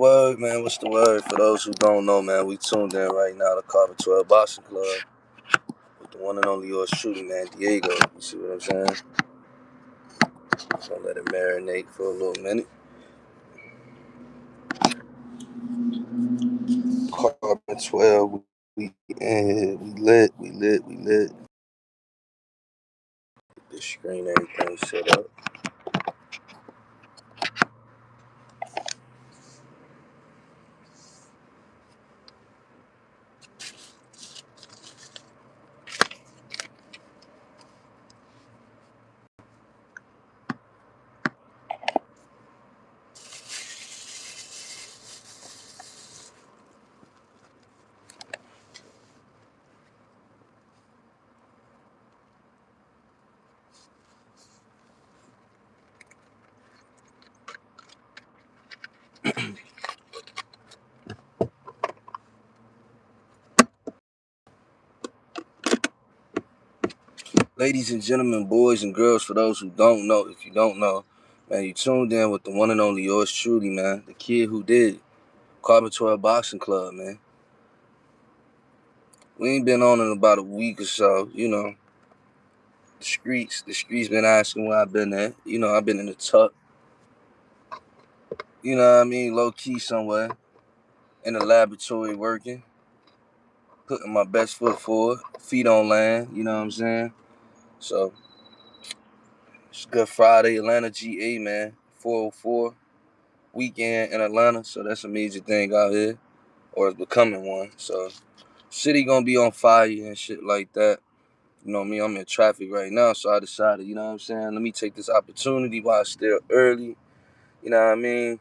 word, man? What's the word? For those who don't know, man, we tuned in right now to Carbon 12 Boxing Club with the one and only yours truly, man, Diego. You see what I'm saying? So let it marinate for a little minute. Carbon 12, we lit. Get the screen, everything set up. Ladies and gentlemen, boys and girls, for those who don't know, if you don't know, man, you tuned in with the one and only yours truly, man, the kid who did Carbon 12 Boxing Club, man. We ain't been on in about a week or so, you know. The streets been asking where I've been at. You know, I've been in the tuck. You know what I mean? Low key somewhere. In the laboratory working. Putting my best foot forward. Feet on land, you know what I'm saying? So, it's Good Friday, Atlanta GA, man. 404 weekend in Atlanta. So that's a major thing out here. Or it's becoming one. So, city gonna be on fire and shit like that. You know me, I'm in traffic right now, so I decided, you know what I'm saying, let me take this opportunity while it's still early. You know what I mean?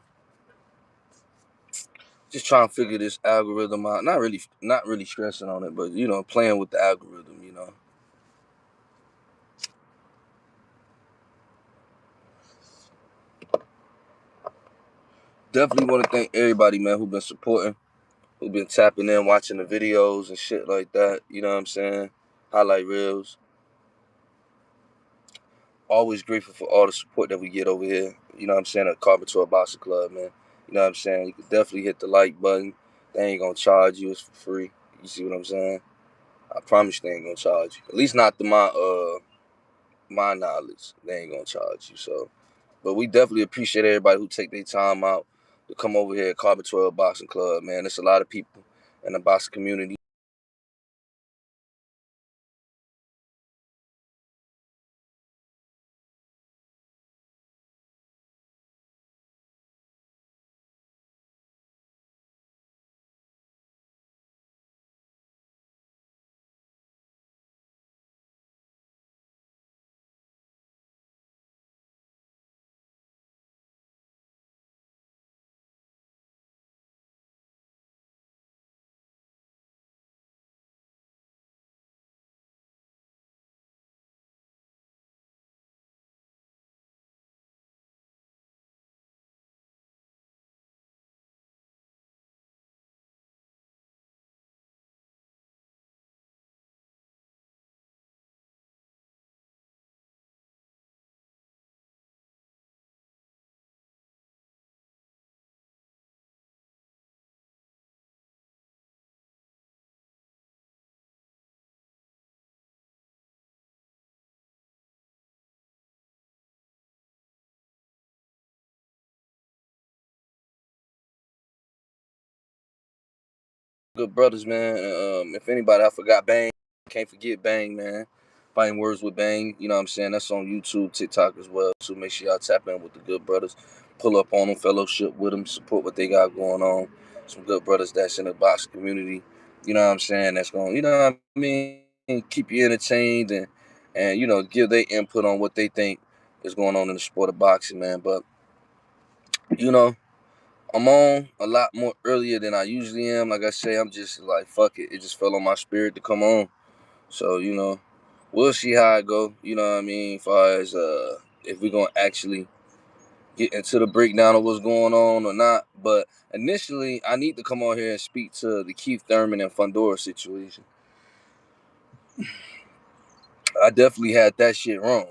Just trying to figure this algorithm out. Not really stressing on it, but you know, playing with the algorithm, you know. Definitely want to thank everybody, man, who been supporting, who been tapping in, watching the videos and shit like that. You know what I'm saying? Highlight reels. Always grateful for all the support that we get over here. You know what I'm saying? At Carbon 12 Boxing Club, man. You know what I'm saying? You can definitely hit the like button. They ain't gonna charge you. It's for free. You see what I'm saying? I promise they ain't gonna charge you. At least not to my knowledge. They ain't gonna charge you. So, but we definitely appreciate everybody who take their time out to come over here at Carbon 12 Boxing Club, man. There's a lot of people in the boxing community. Good brothers, man. If anybody, I forgot Bang. Can't forget Bang, man. Fighting Words with Bang. You know what I'm saying? That's on YouTube, TikTok as well. So make sure y'all tap in with the good brothers. Pull up on them, fellowship with them, support what they got going on. Some good brothers that's in the boxing community. You know what I'm saying? That's going, you know what I mean? Keep you entertained and you know, give their input on what they think is going on in the sport of boxing, man. But, you know, I'm on a lot more earlier than I usually am. Like I say, I'm just like, fuck it. It just fell on my spirit to come on. So, you know, we'll see how it go. You know what I mean? As far as if we're gonna actually get into the breakdown of what's going on or not. But initially, I need to come on here and speak to the Keith Thurman and Fundora situation. I definitely had that shit wrong.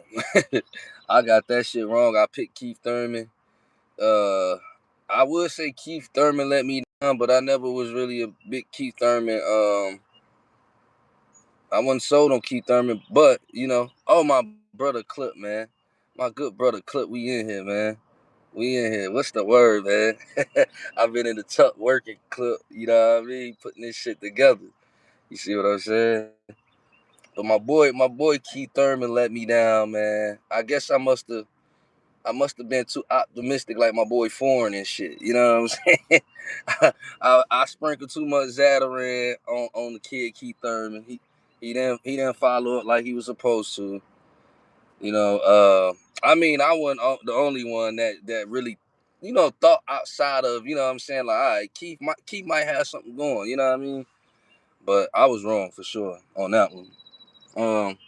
I got that shit wrong. I picked Keith Thurman. Uh I would say Keith Thurman let me down, but I never was really a big Keith Thurman. I wasn't sold on Keith Thurman, but oh, my brother Clip, man, my good brother Clip, we in here, man. We in here. What's the word, man? I've been in the tuck working, Clip. You know what I mean? Putting this shit together. You see what I'm saying? But my boy Keith Thurman let me down, man. I guess I must have been too optimistic, like my boy Foreign and shit. You know what I'm saying? I sprinkled too much Zataran on the kid Keith Thurman. He didn't follow up like he was supposed to. You know, I mean, I wasn't the only one that really, thought outside of, what I'm saying, like, all right, Keith might have something going. You know what I mean? But I was wrong for sure on that one. Um,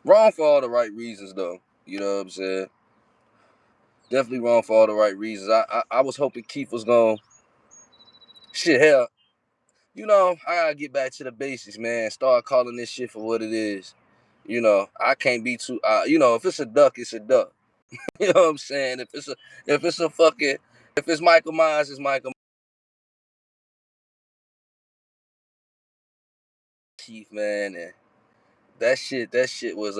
Wrong for all the right reasons though. You know what I'm saying? Definitely wrong for all the right reasons. I was hoping Keith was going shit hell. I gotta get back to the basics, man. Start calling this shit for what it is. I can't be too if it's a duck, it's a duck. You know what I'm saying? If it's Michael Myers, it's Michael Keith, man. And that shit was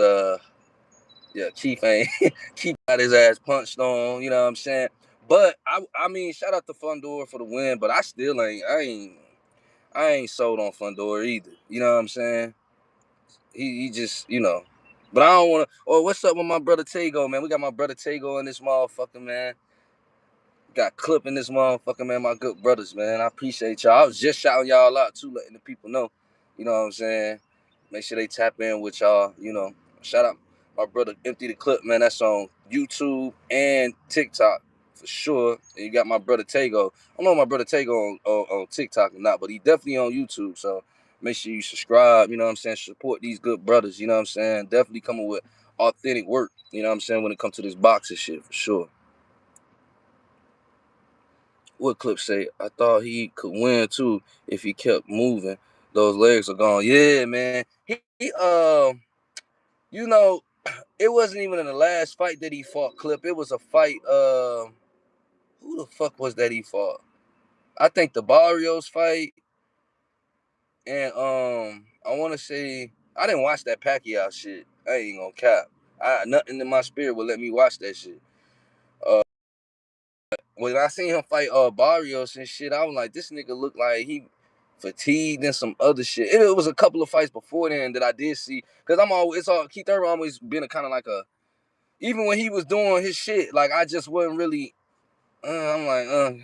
yeah, Keith ain't Keith got his ass punched on, you know what I'm saying? But I mean, shout out to Fundor for the win, but I ain't sold on Fundor either. You know what I'm saying? He just, But I don't wanna what's up with my brother Tago, man? We got my brother Tago in this motherfucker, man. Got clipping this motherfucker, man. My good brothers, man. I appreciate y'all. I was just shouting y'all out too, letting the people know. You know what I'm saying? Make sure they tap in with y'all. Shout out my brother Empty the Clip, man. That's on YouTube and TikTok for sure. And you got my brother Tago. I don't know my brother Tago on TikTok or not, but he definitely on YouTube. So make sure you subscribe. You know what I'm saying? Support these good brothers. You know what I'm saying? Definitely coming with authentic work. You know what I'm saying? When it comes to this boxing shit for sure. What Clip say? I thought he could win too if he kept moving. Those legs are gone. Yeah, man. You know, it wasn't even in the last fight that he fought Clip. It was a fight. Who the fuck was that he fought? I think the Barrios fight, and I want to say I didn't watch that Pacquiao shit. I ain't gonna cap. Nothing in my spirit would let me watch that shit. Uh, when I seen him fight Barrios and shit, I was like, this nigga look like he fatigued and some other shit. It was a couple of fights before then that I did see, because Keith Urban always been a kind of like a, even when he was doing his shit, like I just wasn't really. I'm like,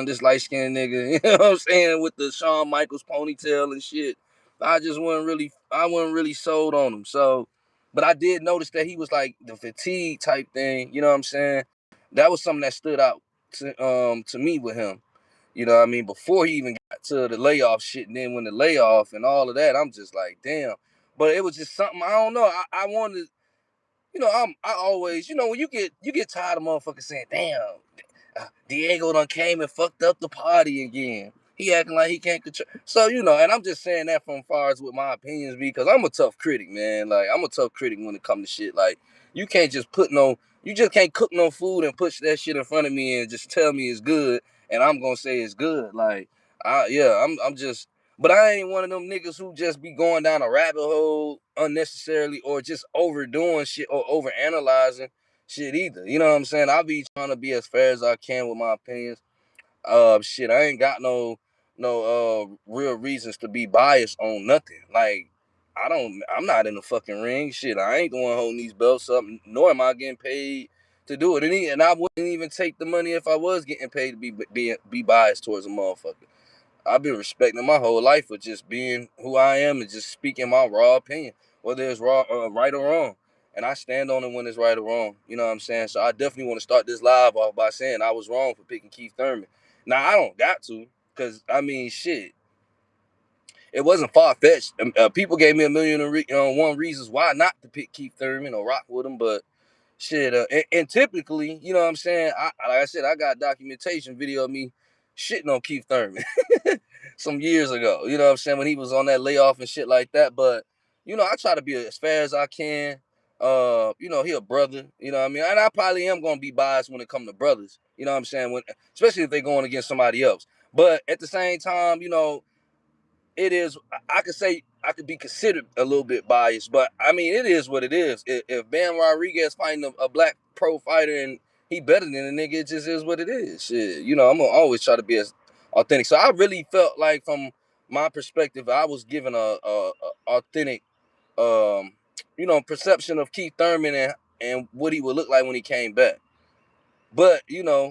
this light skinned nigga, you know what I'm saying, with the Shawn Michaels ponytail and shit. I wasn't really sold on him. So, but I did notice that he was like the fatigue type thing. You know what I'm saying? That was something that stood out to me with him. You know what I mean? Before he even got to the layoff shit, and then when the layoff and all of that, I'm just like, damn. But it was just something, I don't know. I wanted, I always, when you get tired of motherfuckers saying, damn, Diego done came and fucked up the party again. He acting like he can't control. So, and I'm just saying that from far as with my opinions because I'm a tough critic, man. Like, I'm a tough critic when it comes to shit. Like, you can't just you just can't cook no food and push that shit in front of me and just tell me it's good and I'm gonna say it's good. Like, I'm just, but I ain't one of them niggas who just be going down a rabbit hole unnecessarily or just overdoing shit or overanalyzing shit either. You know what I'm saying? I be trying to be as fair as I can with my opinions. Shit, I ain't got no real reasons to be biased on nothing. Like, I'm not in the fucking ring. Shit, I ain't the one holding these belts up, nor am I getting paid to do it. And I wouldn't even take the money if I was getting paid to be biased towards a motherfucker. I've been respecting my whole life for just being who I am and just speaking my raw opinion, whether it's right or wrong. And I stand on it when it's right or wrong. You know what I'm saying? So I definitely want to start this live off by saying I was wrong for picking Keith Thurman. Now, I don't got to, because, I mean, shit, it wasn't far-fetched. People gave me a million and one reasons why not to pick Keith Thurman or rock with him, but shit, and typically, you know what I'm saying? Like I said, I got documentation video of me shitting on Keith Thurman some years ago. You know what I'm saying? When he was on that layoff and shit like that. But, I try to be as fair as I can. He a brother. You know what I mean? And I probably am going to be biased when it comes to brothers. You know what I'm saying? Especially if they're going against somebody else. But at the same time, it is. I could say I could be considered a little bit biased, but I mean, it is what it is. If Ben Rodriguez fighting a black pro fighter and he better than a nigga, it just is what it is. Shit, I'm gonna always try to be as authentic. So I really felt like, from my perspective, I was given a authentic, perception of Keith Thurman and what he would look like when he came back. But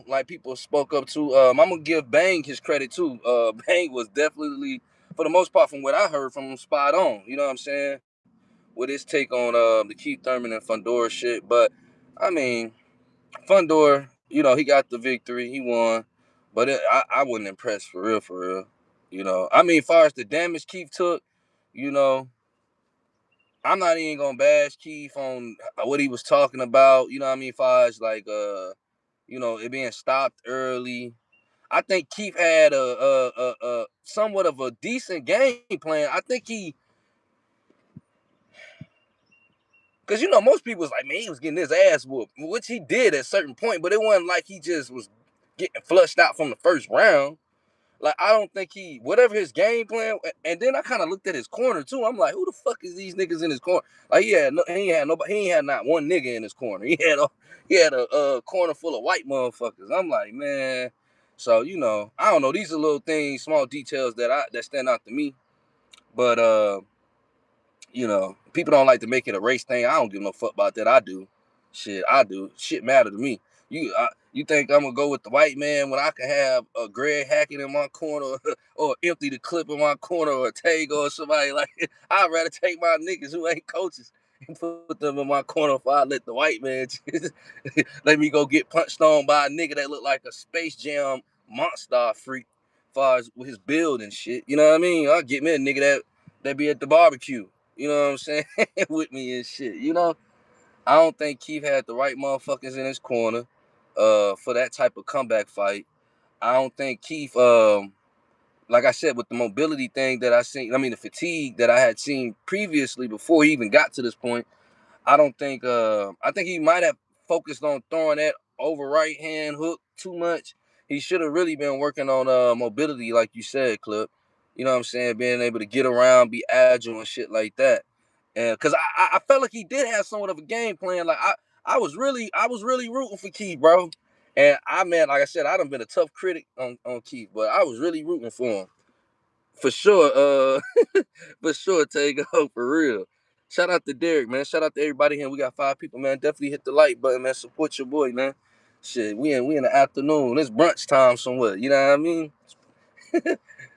like people spoke up to, I'm gonna give Bang his credit too. Bang was definitely, for the most part, from what I heard from him, spot on. You know what I'm saying? With his take on the Keith Thurman and Fundora shit. But I mean, Fundora, he got the victory, he won. But I wasn't impressed for real, for real. I mean, as far as the damage Keith took, you know, I'm not even gonna bash Keith on what he was talking about. You know what I mean? As far as like it being stopped early. I think Keith had a somewhat of a decent game plan. I think because most people was like, man, he was getting his ass whooped, which he did at a certain point, but it wasn't like he just was getting flushed out from the first round. Like, I don't think whatever his game plan, and then I kind of looked at his corner too. I'm like, who the fuck is these niggas in his corner? Like, he ain't had nobody, he ain't had not one nigga in his corner. He had a corner full of white motherfuckers. I'm like, man. So I don't know. These are little things, small details that stand out to me. But people don't like to make it a race thing. I don't give no fuck about that. I do. Shit, I do. Shit matter to me. You think I'm gonna go with the white man when I can have a Greg Hackett in my corner, or empty the clip in my corner, or a Tago or somebody like? I'd rather take my niggas who ain't coaches and put them in my corner if I let the white man let me go get punched on by a nigga that look like a Space Jam monster freak, as far as with his build and shit. You know what I mean? I'll get me a nigga that be at the barbecue. You know what I'm saying? With me and shit. I don't think Keith had the right motherfuckers in his corner for that type of comeback fight. I don't think Keith, like I said, with the mobility thing that the fatigue that I had seen previously before he even got to this point, I don't think. I think he might have focused on throwing that over right hand hook too much. He should have really been working on mobility, like you said, Clip. You know what I'm saying? Being able to get around, be agile, and shit like that. And because I felt like he did have somewhat of a game plan. Like I was really rooting for Keith, bro. And like I said, I done been a tough critic on Keith, but I was really rooting for him. For sure, for sure, Tego, for real. Shout out to Derek, man. Shout out to everybody here. We got 5 people, man. Definitely hit the like button, man. Support your boy, man. Shit, we in the afternoon. It's brunch time somewhere. You know what I mean?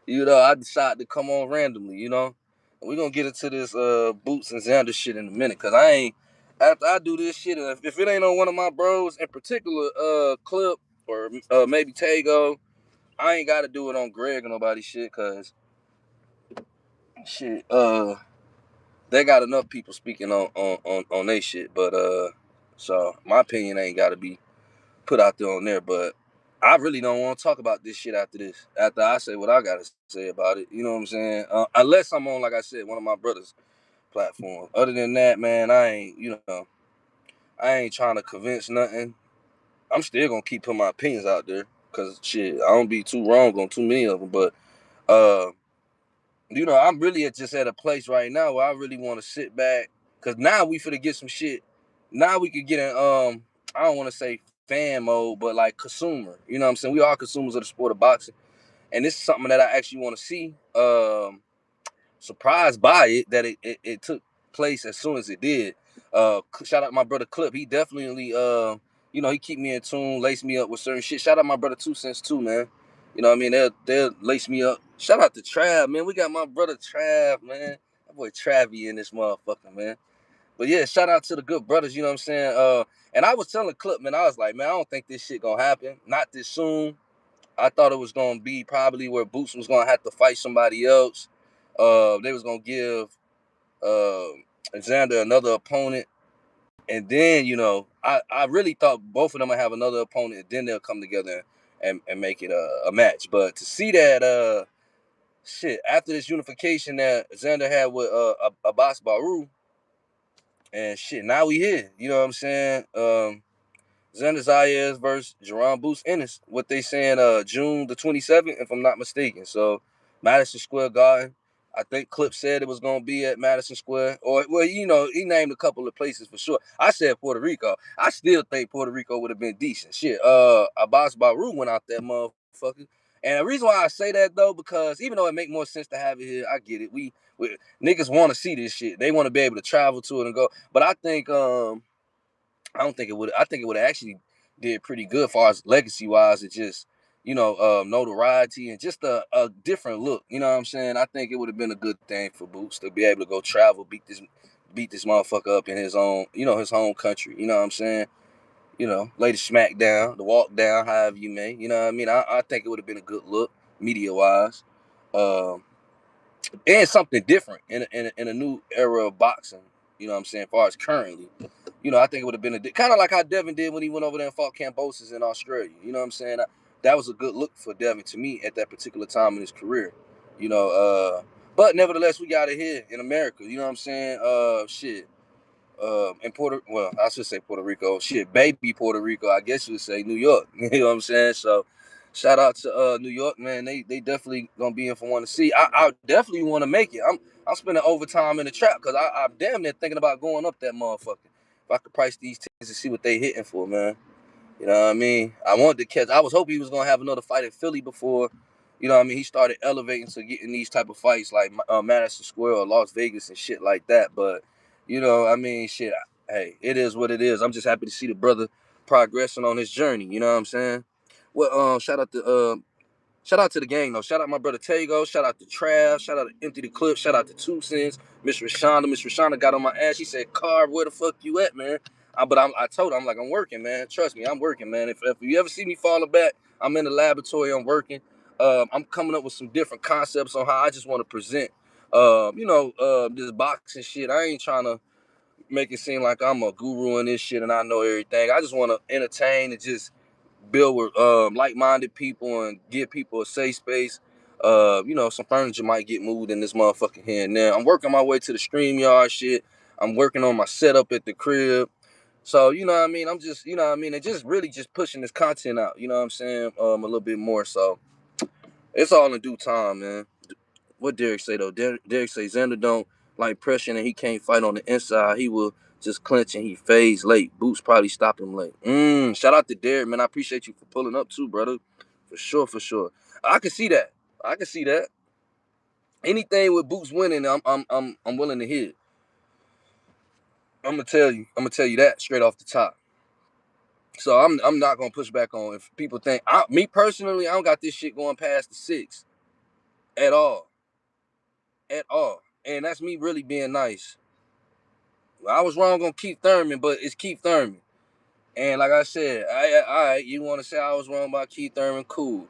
I decided to come on randomly, We're gonna get into this Boots and Xander shit in a minute, cause I ain't after I do this shit, if it ain't on one of my bros in particular, Clip or maybe Tago, I ain't gotta do it on Greg or nobody shit, cause shit, they got enough people speaking on they shit, but so my opinion ain't gotta be put out there on there, but I really don't want to talk about this shit after this. After I say what I gotta say about it, you know what I'm saying? Unless I'm on, like I said, one of my brothers' platforms. Other than that, man, I ain't trying to convince nothing. I'm still gonna keep putting my opinions out there, cause shit, I don't be too wrong on too many of them. But uh, I'm really just at a place right now where I really want to sit back, cause now we finna get some shit. Now we could get in I don't want to say fan mode, but like consumer. You know what I'm saying? We are consumers of the sport of boxing, and this is something that I actually want to see. Surprised by it that it took place as soon as it did. Shout out my brother Clip. He definitely he keep me in tune, lace me up with certain shit. Shout out my brother 2 Cents too, man. You know what I mean? They'll lace me up. Shout out to Trav, man. We got my brother Trav, man. That boy Travie in this motherfucker, man. But yeah, shout out to the good brothers, you know what I'm saying? And I was telling Clip, man, I was like, man, I don't think this shit gonna happen. Not this soon. I thought it was gonna be probably where Boots was gonna have to fight somebody else. They was gonna give uh, Xander another opponent, and then I really thought both of them would have another opponent, and then they'll come together and make it a match. But to see that shit after this unification that Xander had with Abbas Baru, and shit, now we here. You know what I'm saying? Xander Zayas versus Jaron Ennis. What they saying? June the 27th, if I'm not mistaken. So, Madison Square Garden. I think Clip said it was gonna be at Madison Square, or well, he named a couple of places for sure. I said Puerto Rico. I still think Puerto Rico would have been decent. Shit. Abbas Baru went out that motherfucker. And the reason why I say that though, because even though it make more sense to have it here, I get it. We niggas want to see this shit. They want to be able to travel to it and go. But I think I don't think it would. I think it would actually did pretty good as far as legacy wise. It just notoriety and just a different look. You know what I'm saying? I think it would have been a good thing for Boots to be able to go travel, beat this motherfucker up in his own his home country. You know what I'm saying? Lay the smack down, the walk down, however you may. You know what I mean? I think it would have been a good look media wise. Um, and something different in a new era of boxing. You know what I'm saying? As far as currently, I think it would have been kind of like how Devin did when he went over there and fought Cambosis in Australia. You know what I'm saying? That was a good look for Devin to me at that particular time in his career. You know, but nevertheless, we got it here in America. You know what I'm saying? Shit. In I should say Puerto Rico. Shit, baby Puerto Rico. I guess you would say New York. You know what I'm saying? So, shout out to New York, man. They definitely gonna be in for one to see. I definitely want to make it. I'm spending overtime in the trap because I'm damn near thinking about going up that motherfucker. If I could price these tickets and see what they hitting for, man. You know what I mean? I wanted to catch. I was hoping he was gonna have another fight in Philly before. You know what I mean? He started elevating to getting these type of fights like Madison Square or Las Vegas and shit like that. But I mean, shit. Hey, it is what it is. I'm just happy to see the brother progressing on his journey. You know what I'm saying? Well, shout out to the gang though. Shout out my brother Tago. Shout out to Trav. Shout out to Empty the Clip. Shout out to Two Cents. Miss Rashonda. Miss Rashonda got on my ass. She said, "Carb, where the fuck you at, man?" I told her, I'm like, I'm working, man. Trust me, I'm working, man. If you ever see me falling back, I'm in the laboratory. I'm working. I'm coming up with some different concepts on how I just want to present. This boxing shit. I ain't trying to make it seem like I'm a guru in this shit and I know everything. I just want to entertain and just build with like-minded people and give people a safe space. Some furniture might get moved in this motherfucking here and there. I'm working my way to the StreamYard shit. I'm working on my setup at the crib. So, you know what I mean? I'm just, you know what I mean? And just really just pushing this content out, you know what I'm saying? A little bit more. So it's all in due time, man. What Derek say though? Derek say Xander don't like pressure and he can't fight on the inside. He will just clinch and he fades late. Boots probably stop him late. Shout out to Derek, man. I appreciate you for pulling up too, brother. For sure, for sure. I can see that. I can see that. Anything with Boots winning, I'm willing to hit. I'm gonna tell you. I'm gonna tell you that straight off the top. So I'm not gonna push back on if people think me personally, I don't got this shit going past the 6 at all. At all. And that's me really being nice. I was wrong on Keith Thurman, but it's Keith Thurman. And like I said, all right, you want to say I was wrong about Keith Thurman? Cool.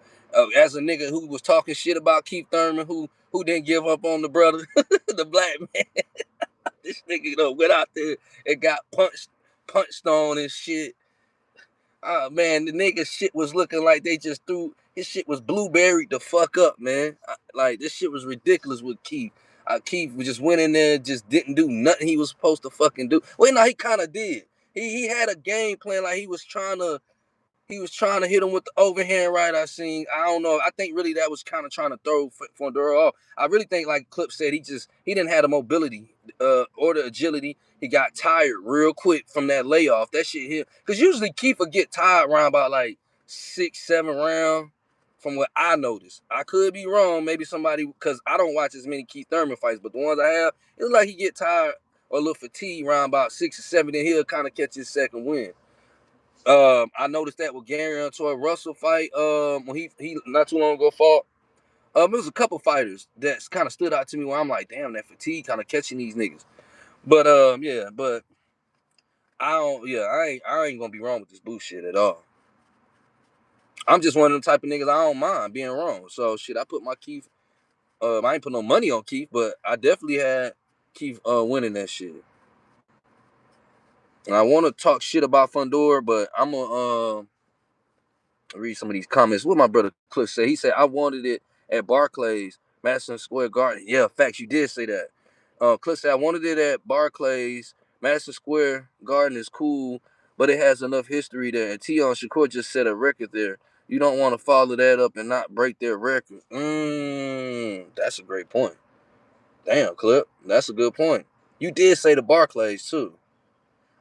As a nigga who was talking shit about Keith Thurman, who didn't give up on the brother, the black man, this nigga went out there and got punched on and shit. Man, the nigga shit was looking like they just threw his shit was blueberried the fuck up, man. Like this shit was ridiculous with Keith. Keith just went in there, just didn't do nothing he was supposed to fucking do. Wait, no, he kind of did. He had a game plan, like he was trying to hit him with the overhand right. I seen. I don't know. I think really that was kind of trying to throw Fondura off. I really think, like Clip said, he didn't have the mobility or the agility. He got tired real quick from that layoff. That shit hit. Because usually Keith would get tired around about like 6, 7 rounds. From what I noticed, I could be wrong. Maybe somebody, because I don't watch as many Keith Thurman fights, but the ones I have, it was like he get tired or a little fatigued around about 6 or 7, then he'll kind of catch his second win. I noticed that with Gary Antoine Russell fight. When he not too long ago fought. It was a couple fighters that kind of stood out to me where I'm like, damn, that fatigue kind of catching these niggas. But yeah, but I don't, yeah, I ain't gonna be wrong with this bullshit at all. I'm just one of them type of niggas I don't mind being wrong. So shit, I put my Keith. I ain't put no money on Keith, but I definitely had Keith winning that shit. And I want to talk shit about Fundor, but I'm gonna read some of these comments. What my brother Cliff said. He said, I wanted it at Barclays, Madison Square Garden. Yeah, facts, you did say that. Cliff said, I wanted it at Barclays, Madison Square Garden is cool, but it has enough history there. And Tion Shakur just set a record there. You don't want to follow that up and not break their record. That's a great point. Damn, Clip. That's a good point. You did say the Barclays too.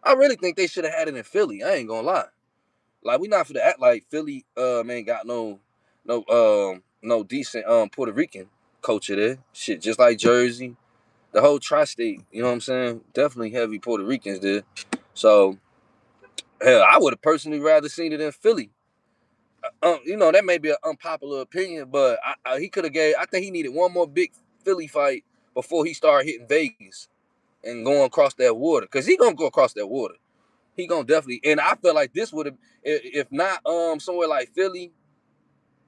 I really think they should have had it in Philly. I ain't gonna lie. Like we not for to act like Philly ain't got no decent Puerto Rican culture there. Shit, just like Jersey, the whole tri-state. You know what I'm saying? Definitely heavy Puerto Ricans there. So hell, I would have personally rather seen it in Philly. That may be an unpopular opinion, but he could have gave. I think he needed one more big Philly fight before he started hitting Vegas and going across that water. Cause he gonna go across that water. He gonna definitely. And I feel like this would have, if not somewhere like Philly.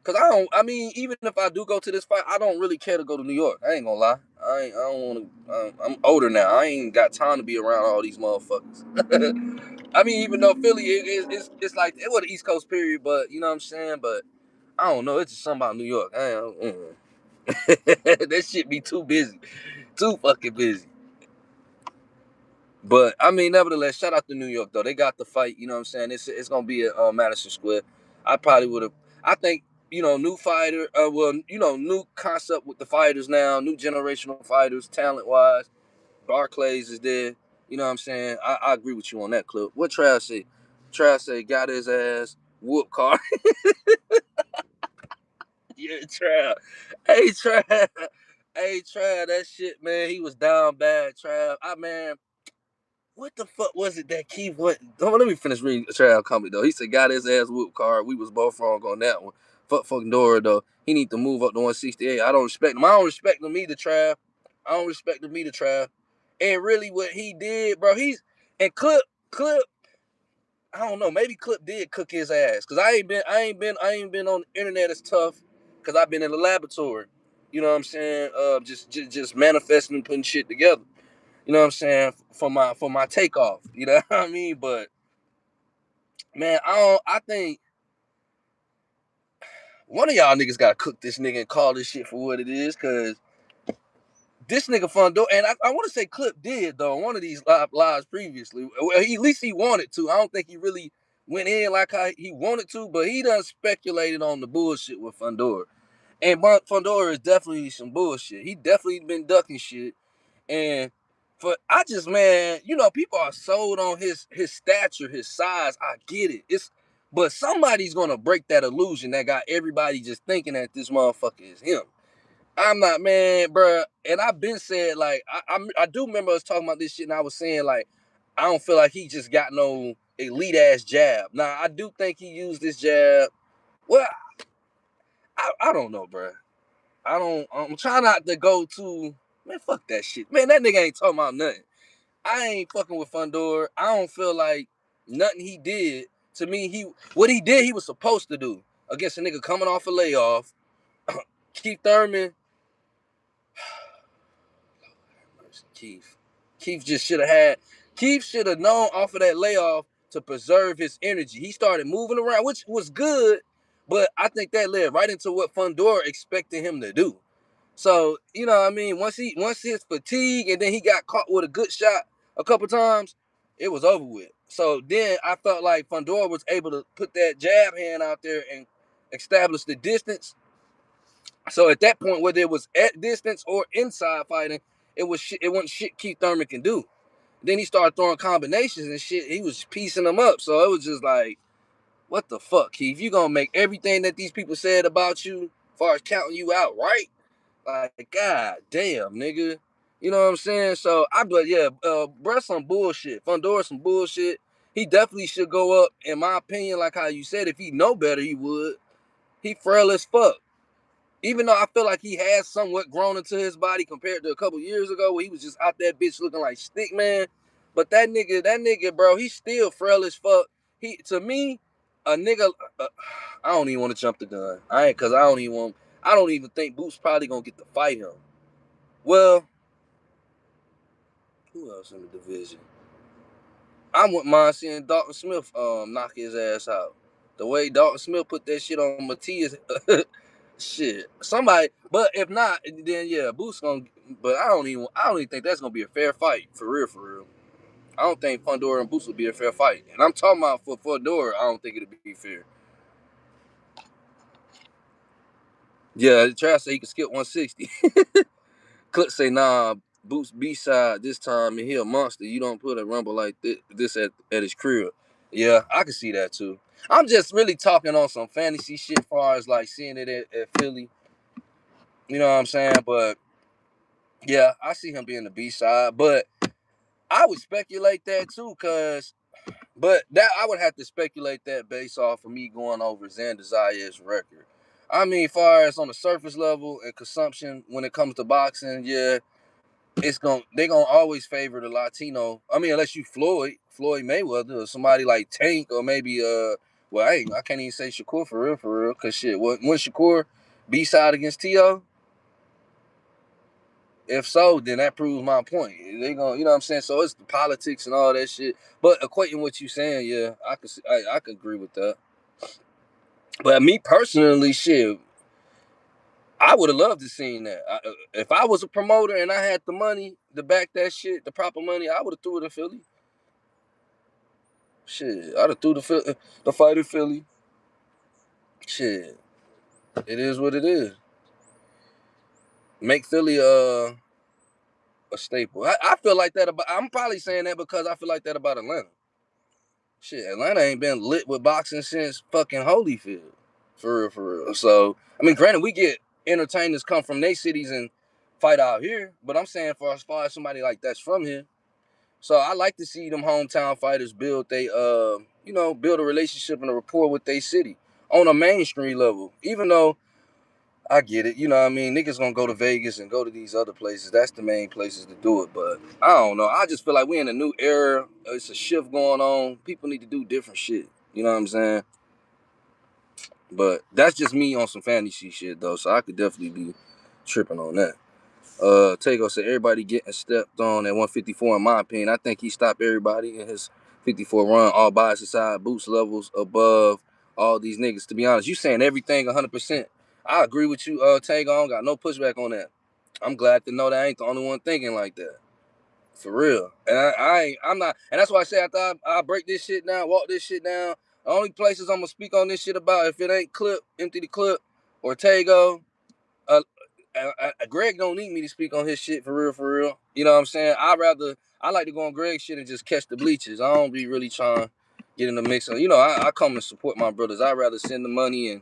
Cause I don't. I mean, even if I do go to this fight, I don't really care to go to New York. I ain't gonna lie. I don't want to. I'm older now. I ain't got time to be around all these motherfuckers. I mean, even though Philly it's like it was the East Coast period, but you know what I'm saying. But I don't know. It's just something about New York. That shit be too busy, too fucking busy. But I mean, nevertheless, shout out to New York though. They got the fight. You know what I'm saying? It's gonna be at Madison Square. I probably would have. I think new fighter. New concept with the fighters now. New generational fighters, talent wise. Barclays is there. You know what I'm saying? I agree with you on that, Clip. What Trav say? Trav say got his ass whoop car. Yeah, Trav. Hey, Trav. Hey, Trav. That shit, man. He was down bad, Trav. What the fuck was it that Keith went? Let me finish reading Trav comment though. He said got his ass whooped card. We was both wrong on that one. Fuck fucking Dora though. He need to move up to 168. I don't respect him. I don't respect him either, Trav. I don't respect him either, Trav. And really what he did, bro, Clip, I don't know, maybe Clip did cook his ass. Cause I ain't been on the internet as tough because I've been in the laboratory. You know what I'm saying? Just manifesting and putting shit together. You know what I'm saying? For my takeoff. You know what I mean? But man, I think one of y'all niggas gotta cook this nigga and call this shit for what it is, cause this nigga Fundor, and I want to say Clip did though on one of these lives previously. Well, at least he wanted to. I don't think he really went in like how he wanted to, but he done speculated on the bullshit with Fundor. And Fundor is definitely some bullshit. He definitely been ducking shit. And I just, man, people are sold on his stature, his size. I get it. But somebody's gonna break that illusion that got everybody just thinking that this motherfucker is him. I'm not, man, bruh. And I've been said, like, I do remember us talking about this shit, and I was saying, like, I don't feel like he just got no elite ass jab. Now, I do think he used this jab. Well, I don't know, bruh. I'm trying not to go to, man, fuck that shit. Man, that nigga ain't talking about nothing. I ain't fucking with Fundor. I don't feel like nothing he did, to me, what he did, he was supposed to do against a nigga coming off a layoff. Keith Thurman, Keith. Keith should have known off of that layoff to preserve his energy. He started moving around, which was good, but I think that led right into what Fundor expected him to do. So, you know what I mean? Once his fatigue and then he got caught with a good shot a couple times, it was over with. So then I felt like Fundor was able to put that jab hand out there and establish the distance. So at that point, whether it was at distance or inside fighting, it wasn't shit Keith Thurman can do. Then he started throwing combinations and shit. He was piecing them up. So it was just like, what the fuck, Keith? You gonna make everything that these people said about you, as far as counting you out, right? Like, god damn, nigga. You know what I'm saying? So bruh, some bullshit. Fundora some bullshit. He definitely should go up, in my opinion, like how you said. If he know better, he would. He frail as fuck. Even though I feel like he has somewhat grown into his body compared to a couple years ago where he was just out that bitch looking like stick man. But that nigga, bro, he's still frail as fuck. To me, a nigga, I don't even want to jump the gun. Cause I don't even think Boots probably gonna get to fight him. Well, who else in the division? I wouldn't mind seeing Dalton Smith knock his ass out. The way Dalton Smith put that shit on Matias, shit. Somebody, but if not, then yeah, Boots gonna. But I don't even think that's gonna be a fair fight for real, for real. I don't think Fundora and Boots would be a fair fight. And I'm talking about for Fundora, I don't think it'd be fair. Yeah, Trash say he can skip 160. Clip say, nah, Boots B-side this time and he a monster. You don't put a rumble like this at his crib. Yeah, I can see that too. I'm just really talking on some fantasy shit as far as like seeing it at Philly. You know what I'm saying? But yeah, I see him being the B-side. But I would speculate that too, but that I would have to speculate that based off of me going over Xander Zayas' record. I mean, far as on the surface level and consumption when it comes to boxing, yeah, they're gonna always favor the Latino. I mean, unless you Floyd Mayweather, or somebody like Tank, or maybe well, I can't even say Shakur for real, cause shit, when Shakur B-side against T.O., if so, then that proves my point. They gonna, you know what I'm saying? So it's the politics and all that shit. But equating what you saying, yeah, I could agree with that. But me personally, shit, I would have loved to seen that. If I was a promoter and I had the money to back that shit, the proper money, I would have threw it in Philly. Shit, I'd have threw the fight in Philly. Shit, it is what it is. Make Philly a staple. I feel like that about. I'm probably saying that because I feel like that about Atlanta. Shit, Atlanta ain't been lit with boxing since fucking Holyfield. For real. So, I mean, granted, we get entertainers come from their cities and fight out here, but I'm saying for as far as somebody like that's from here. So I like to see them hometown fighters build build a relationship and a rapport with their city on a mainstream level. Even though I get it. You know what I mean? Niggas gonna go to Vegas and go to these other places. That's the main places to do it. But I don't know. I just feel like we're in a new era. It's a shift going on. People need to do different shit. You know what I'm saying? But that's just me on some fantasy shit though. So I could definitely be tripping on that. Tago said everybody getting stepped on at 154 in my opinion. I think he stopped everybody in his 54 run, all bias aside, boost levels above all these niggas. To be honest, you saying everything 100%. I agree with you, Tago. I don't got no pushback on that. I'm glad to know that I ain't the only one thinking like that. For real. And I'm not, and that's why I say after I break this shit down, walk this shit down, the only places I'm gonna speak on this shit about, if it ain't Clip, Empty the Clip, or Tago, uh, Greg don't need me to speak on his shit for real, for real. You know what I'm saying? I like to go on Greg's shit and just catch the bleachers. I don't be really trying to get in the mix. You know, I come and support my brothers. I'd rather send the money and,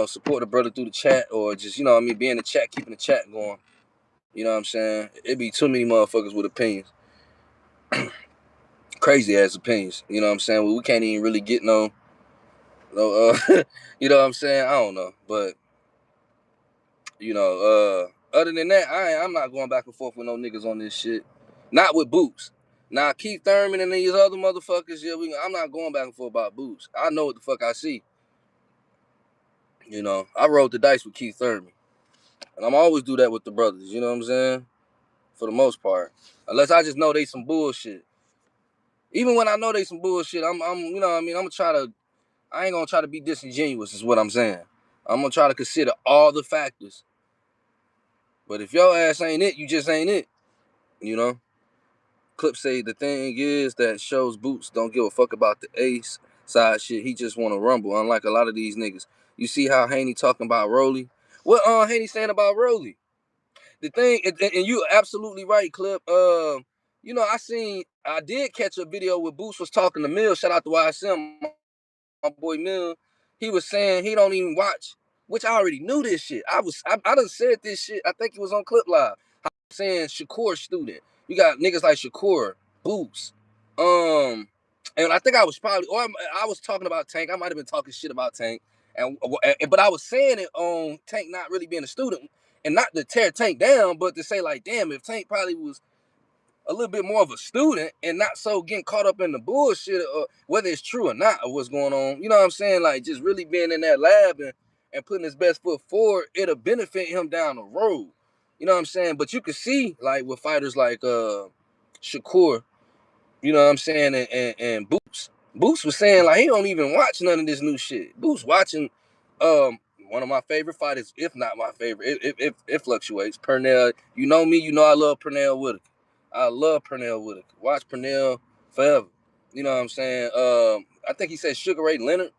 support the brother through the chat or just, be in the chat, keeping the chat going. You know what I'm saying? It'd be too many motherfuckers with opinions. Crazy ass opinions. You know what I'm saying? Well, we can't even really get no you know what I'm saying? I don't know. But other than that, I'm not going back and forth with no niggas on this shit. Not with Boots. Now Keith Thurman and these other motherfuckers, yeah, I'm not going back and forth about Boots. I know what the fuck I see. I rolled the dice with Keith Thurman. And I'm always do that with the brothers, you know what I'm saying? For the most part. Unless I just know they some bullshit. Even when I know they some bullshit, I'm you know what I mean, I ain't gonna try to be disingenuous, is what I'm saying. I'm gonna try to consider all the factors. But if your ass ain't it, you just ain't it. You know? Clip say the thing is that shows Boots don't give a fuck about the ace side shit. He just want to rumble, unlike a lot of these niggas. You see how Haney talking about Rolly? What Haney saying about Rolly? The thing, and you absolutely right, Clip. I did catch a video where Boots was talking to Mill. Shout out to YSM, my boy Mill. He was saying he don't even watch, which I already knew this shit. I done said this shit. I think it was on Clip Live. Saying Shakur student. You got niggas like Shakur, Boots, and I think I was probably, or I was talking about Tank. I might have been talking shit about Tank, but I was saying it on Tank not really being a student, and not to tear Tank down, but to say like, damn, if Tank probably was a little bit more of a student and not so getting caught up in the bullshit, whether it's true or not, or what's going on. You know what I'm saying? Like just really being in that lab and putting his best foot forward, it'll benefit him down the road. You know what I'm saying? But you can see like with fighters like Shakur, you know what I'm saying, and Boots. Boots was saying like he don't even watch none of this new shit. Boots watching one of my favorite fighters, if not my favorite. It fluctuates. Pernell, you know me, you know I love Pernell Whitaker. I love Pernell Whitaker. Watch Pernell. forever. You know what I'm saying? I think he said Sugar Ray Leonard.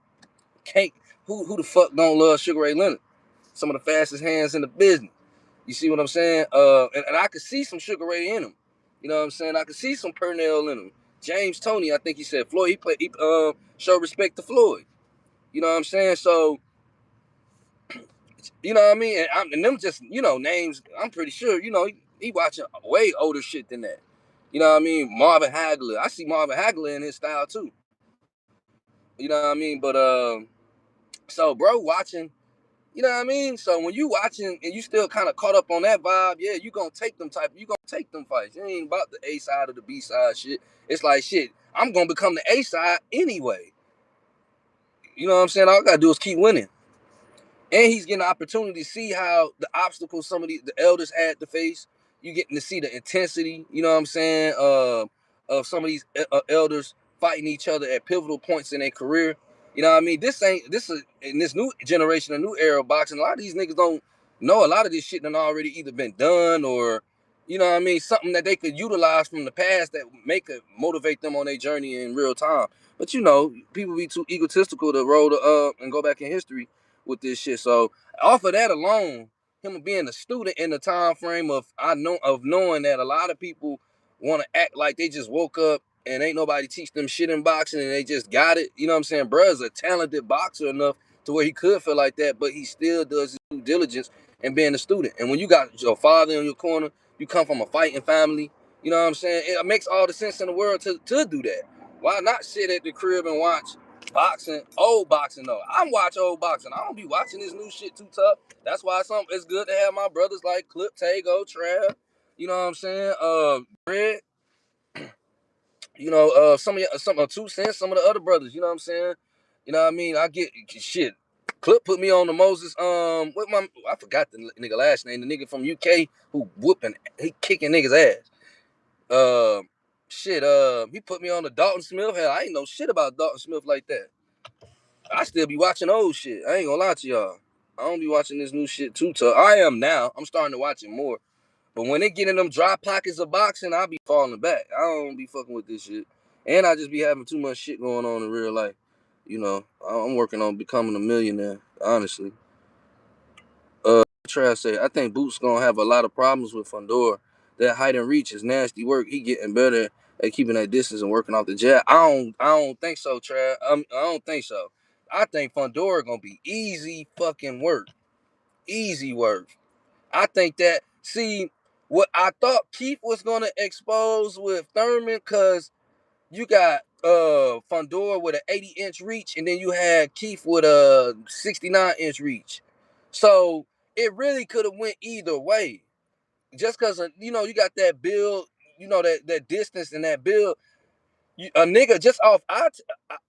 Can't who the fuck don't love Sugar Ray Leonard? Some of the fastest hands in the business. You see what I'm saying? And I could see some Sugar Ray in him. You know what I'm saying? I could see some Purnell in him. James Toney, I think he said Floyd. He showed respect to Floyd. You know what I'm saying? So, you know what I mean? And them just, names, I'm pretty sure, he watching way older shit than that. You know what I mean? Marvin Hagler. I see Marvin Hagler in his style too. You know what I mean? But so bro watching, you know what I mean? So when you watching and you still kind of caught up on that vibe, yeah, you gonna take them fights. It ain't about the A side or the B side shit. It's like shit, I'm gonna become the A side anyway. You know what I'm saying? All I gotta do is keep winning. And he's getting the opportunity to see how the obstacles some of the elders had to face. You getting to see the intensity, you know what I'm saying, of some of these elders fighting each other at pivotal points in their career. You know what I mean? This is in this new generation, a new era of boxing. A lot of these niggas don't know a lot of this shit done already either been done or, you know what I mean, something that they could utilize from the past that motivate them on their journey in real time. But people be too egotistical to roll and go back in history with this shit. So off of that alone, him being a student in the time frame of knowing that a lot of people want to act like they just woke up and ain't nobody teach them shit in boxing and they just got it. You know what I'm saying? Bruh's a talented boxer enough to where he could feel like that, but he still does his due diligence and being a student. And when you got your father in your corner, you come from a fighting family, you know what I'm saying? It makes all the sense in the world to do that. Why not sit at the crib and watch boxing, old boxing though? I'm watching old boxing. I don't be watching this new shit too tough. That's why it's good to have my brothers like Clip, Tago, Trav. You know what I'm saying? Red. Some of 2 Cents, some of the other brothers. You know what I'm saying? You know what I mean? I get shit. Clip put me on the Moses. I forgot the nigga last name. The nigga from UK who he kicking niggas ass. He put me on the Dalton Smith. Hell, I ain't know shit about Dalton Smith like that. I still be watching old shit. I ain't gonna lie to y'all. I don't be watching this new shit too tough. I am now. I'm starting to watch it more. But when they get in them dry pockets of boxing, I be falling back. I don't be fucking with this shit. And I just be having too much shit going on in real life. I'm working on becoming a millionaire, honestly. Trav say, I think Boots gonna have a lot of problems with Fundora. That height and reach is nasty work. He getting better at keeping that distance and working off the jab. I don't think so, Trav. I don't think so. I think Fundora gonna be easy fucking work. Easy work. I think that, see, what I thought Keith was gonna expose with Thurman, cause you got Fundora with an 80-inch reach, and then you had Keith with a 69-inch reach. So it really could have went either way. Just cause you got that build, that distance and that build. A nigga just off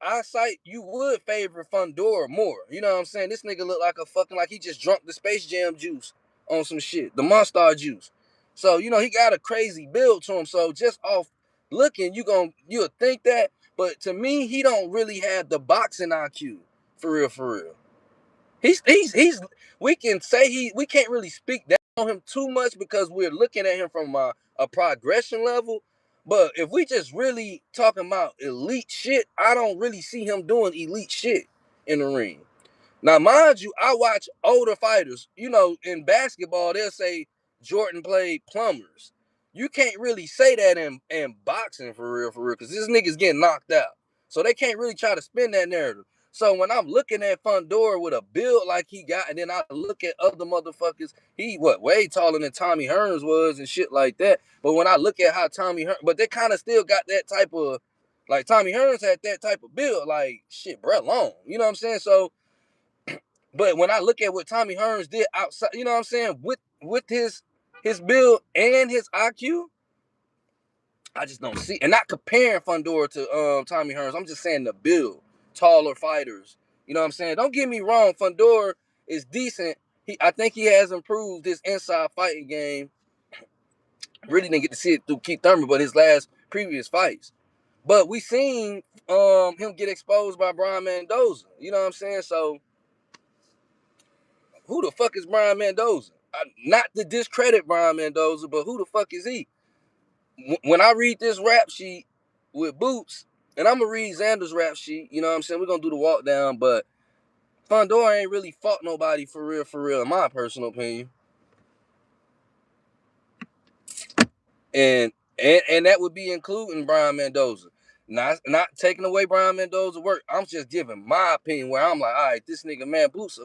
eyesight, you would favor Fundora more. You know what I'm saying? This nigga look like like he just drunk the Space Jam juice on some shit, the Monster juice. So he got a crazy build to him. So just off looking, you'll think that, but to me, he don't really have the boxing IQ for real, for real. He's we can say we can't really speak down on him too much because we're looking at him from a progression level. But if we just really talking about elite shit, I don't really see him doing elite shit in the ring. Now, mind you, I watch older fighters. In basketball, they'll say Jordan played plumbers. You can't really say that in boxing for real, because this nigga's getting knocked out. So they can't really try to spin that narrative. So when I'm looking at Fundora with a build like he got, and then I look at other motherfuckers, he way taller than Tommy Hearns was and shit like that. But when I look at how but they kind of still got that type of, like Tommy Hearns had that type of build, like shit, Brett Long. You know what I'm saying? So, but when I look at what Tommy Hearns did outside, you know what I'm saying, with his build and his IQ, I just don't see. And not comparing Fundora to Tommy Hearns. I'm just saying the build, taller fighters. You know what I'm saying? Don't get me wrong, Fundora is decent. I think he has improved his inside fighting game. Really didn't get to see it through Keith Thurman, but his last previous fights. But we seen him get exposed by Brian Mendoza. You know what I'm saying? So who the fuck is Brian Mendoza? Not to discredit Brian Mendoza, but who the fuck is he? When I read this rap sheet, with Boots, and I'm gonna read Xander's rap sheet. You know what I'm saying? We're gonna do the walk down, but Fundora ain't really fought nobody for real, in my personal opinion. And that would be including Brian Mendoza. Not taking away Brian Mendoza's work. I'm just giving my opinion where I'm like, all right, this nigga, man, Boots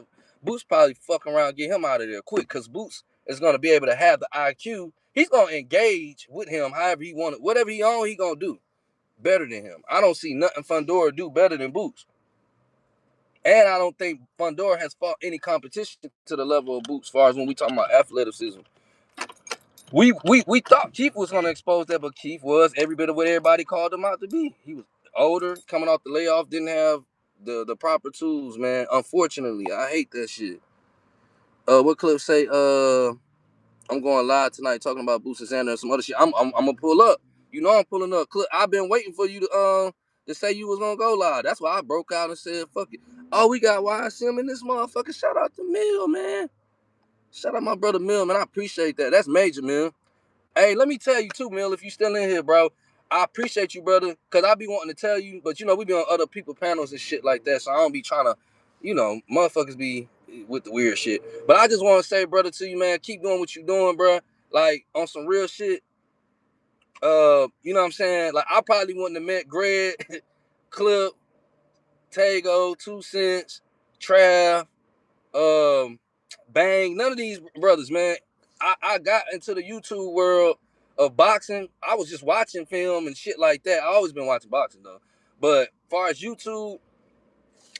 probably fucking around, get him out of there quick, because Boots is gonna be able to have the IQ. He's gonna engage with him however he wanted, whatever he on, he gonna do better than him. I don't see nothing Fundora do better than Boots. And I don't think Fundora has fought any competition to the level of Boots as far as when we talking about athleticism. We thought Keith was gonna expose that, but Keith was every bit of what everybody called him out to be. He was older, coming off the layoff, didn't have the proper tools, man. Unfortunately, I hate that shit. What clip say? I'm going live tonight talking about Boots and Xander and some other shit. I'm gonna pull up. You know I'm pulling up. Clip. I've been waiting for you to say you was gonna go live. That's why I broke out and said fuck it. Oh, we got YSM in this motherfucker. Shout out to Mill, man. Shout out my brother Mill, man. I appreciate that. That's major, man. Hey, let me tell you too, Mill, if you still in here, bro. I appreciate you, brother, because I be wanting to tell you, but we be on other people panels and shit like that, so I don't be trying to, motherfuckers be with the weird shit. But I just want to say, brother, to you, man, keep doing what you doing, bro. Like, on some real shit, you know what I'm saying? Like, I probably wouldn't have met Greg, Clip, Tago, 2 Cents, Trav, um, Bang, none of these brothers, man. I got into the YouTube world of boxing. I was just watching film and shit like that. I always been watching boxing though. But as far as YouTube,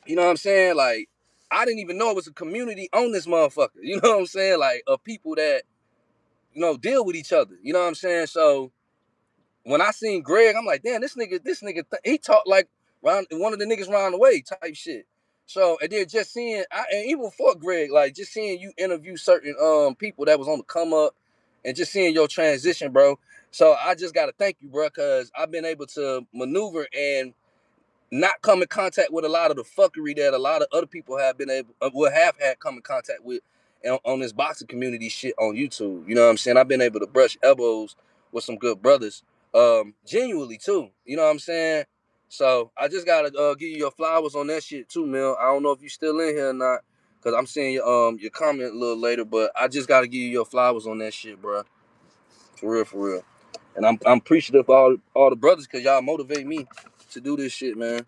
you know what I'm saying? Like, I didn't even know it was a community on this motherfucker. You know what I'm saying? Like, of people that, deal with each other. You know what I'm saying? So when I seen Greg, I'm like, damn, this nigga, he talked like one of the niggas round the way type shit. So, and then just seeing, and even before Greg, like just seeing you interview certain people that was on the come up, and just seeing your transition, bro. So I just gotta thank you, bro, because I've been able to maneuver and not come in contact with a lot of the fuckery that a lot of other people have been able, will have had come in contact with on this boxing community shit on YouTube. You know what I'm saying? I've been able to brush elbows with some good brothers, genuinely too. You know what I'm saying? So I just gotta give you your flowers on that shit too, Mill. I don't know if you still in here or not, cause I'm seeing your comment a little later, but I just gotta give you your flowers on that shit, bro. For real, for real. And I'm appreciative of all the brothers, cause y'all motivate me to do this shit, man.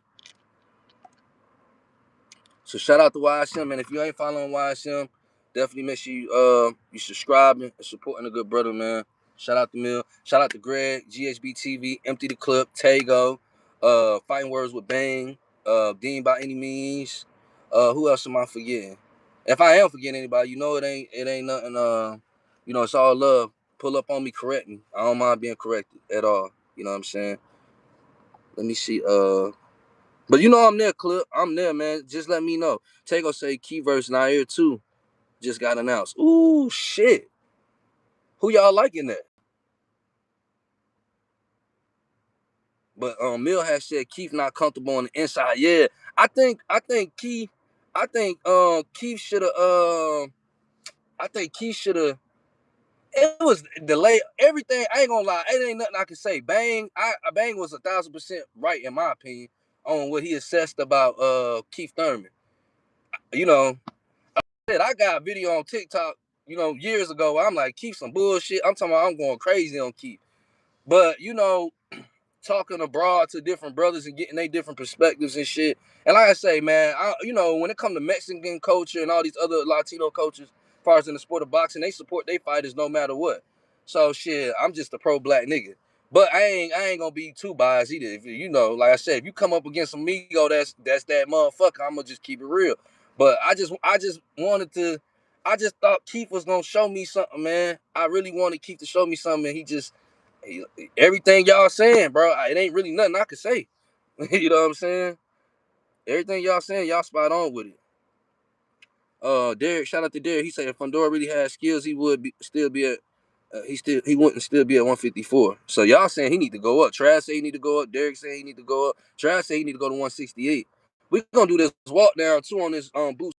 So shout out to YSM, man. If you ain't following YSM, definitely make sure you subscribing and supporting a good brother, man. Shout out to Mill. Shout out to Greg, GHB TV, Empty the Clip, Tago, Fighting Words with Bang, Dean by Any Means. Who else am I forgetting? If I am forgetting anybody, it ain't nothing. It's all love. Pull up on me, correct me. I don't mind being corrected at all. You know what I'm saying? Let me see. But I'm there, Clip. I'm there, man. Just let me know. Tago say key verse now here too. Just got announced. Ooh, shit. Who y'all liking that? But Mill has said Keith not comfortable on the inside. Yeah, I think Keith should have I think Keith should have. It was delayed. Everything, I ain't gonna lie. It ain't nothing I can say. Bang was 1,000% right in my opinion on what he assessed about Keith Thurman. You know, I got a video on TikTok, years ago. I'm like, Keith some bullshit. I'm talking about I'm going crazy on Keith. But, talking abroad to different brothers and getting their different perspectives and shit. And like I say, man, when it comes to Mexican culture and all these other Latino cultures, as far as in the sport of boxing, they support their fighters no matter what. So shit, I'm just a pro black nigga. But I ain't gonna be too biased either. If like I said, if you come up against some Migo, that's that motherfucker. I'm gonna just keep it real. But I just wanted to. I just thought Keith was gonna show me something, man. I really wanted Keith to show me something, and everything y'all saying, bro, it ain't really nothing I could say. You know what I'm saying? Everything y'all saying, y'all spot on with it. Derek, shout out to Derek. He said if Fundora really had skills, he would still be at. He wouldn't still be at 154. So y'all saying he need to go up. Trav say he need to go up. Derek say he need to go up. Trav say he need to go to 168. We gonna do this walk down too on this boost.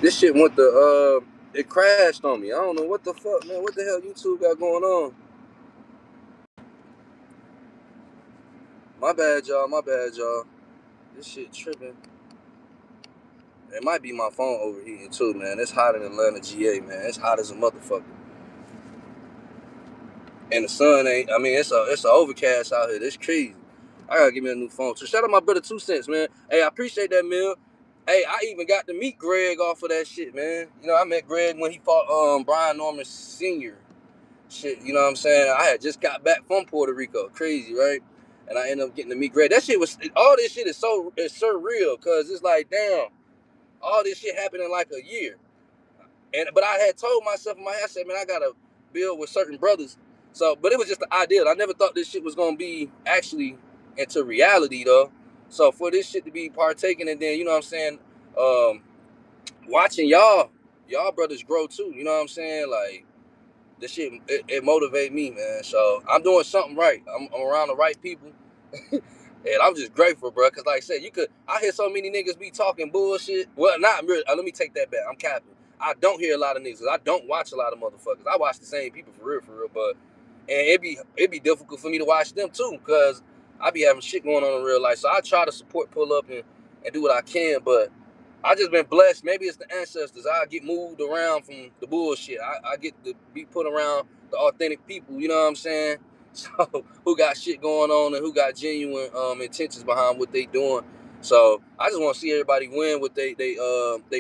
This shit went to it crashed on me. I don't know what the fuck, man. What the hell YouTube got going on? My bad, y'all. My bad, y'all. This shit tripping. It might be my phone overheating too, man. It's hot in Atlanta, GA, man. It's hot as a motherfucker. And the sun ain't. I mean, it's a overcast out here. It's crazy. I gotta give me a new phone. So shout out my brother 2 Cents, man. Hey, I appreciate that, Mill. Hey, I even got to meet Greg off of that shit, man. You know, I met Greg when he fought Brian Norman Sr. Shit, you know what I'm saying? I had just got back from Puerto Rico. Crazy, right? And I ended up getting to meet Greg. That shit was all this shit is so surreal, cause it's like, damn, all this shit happened in like a year. But I had told myself in my head, I said, man, I gotta build with certain brothers. So, but it was just the ideal. I never thought this shit was gonna be actually into reality though. So for this shit to be partaking, and then you know what I'm saying, watching y'all brothers grow too. You know what I'm saying? Like this shit, it motivate me, man. So I'm doing something right. I'm around the right people. And I'm just grateful, bro, because like I said, I hear so many niggas be talking bullshit. Well, not really. Let me take that back. I'm capping. I don't hear a lot of niggas. I don't watch a lot of motherfuckers. I watch the same people for real. But and it be difficult for me to watch them too, because I be having shit going on in real life. So I try to support, pull up, and do what I can. But I just been blessed. Maybe it's the ancestors. I get moved around from the bullshit. I get to be put around the authentic people. You know what I'm saying? So who got shit going on and who got genuine intentions behind what they doing. So I just want to see everybody win with they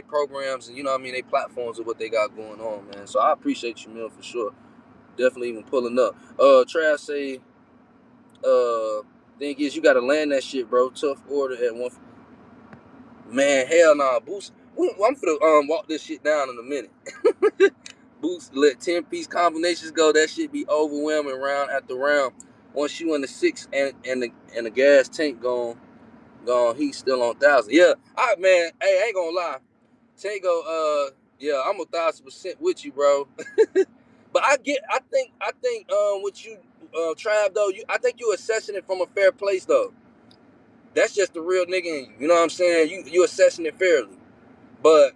programs and you know what I mean, they platforms of what they got going on, man. So I appreciate you, man, for sure. Definitely even pulling up. Trav say, thing is you gotta land that shit, bro. Tough order at one. Man, hell nah, Boost. I'm finna walk this shit down in a minute. Boost let 10-piece combinations go. That shit be overwhelming round after round. Once you in the six and the gas tank gone, he's still on 1,000. Yeah, man, hey, I ain't gonna lie. Tango, yeah, I'm 1,000% with you, bro. But I think with you, Trav though, I think you assessing it from a fair place though. That's just the real nigga in you. You know what I'm saying? You assessing it fairly. But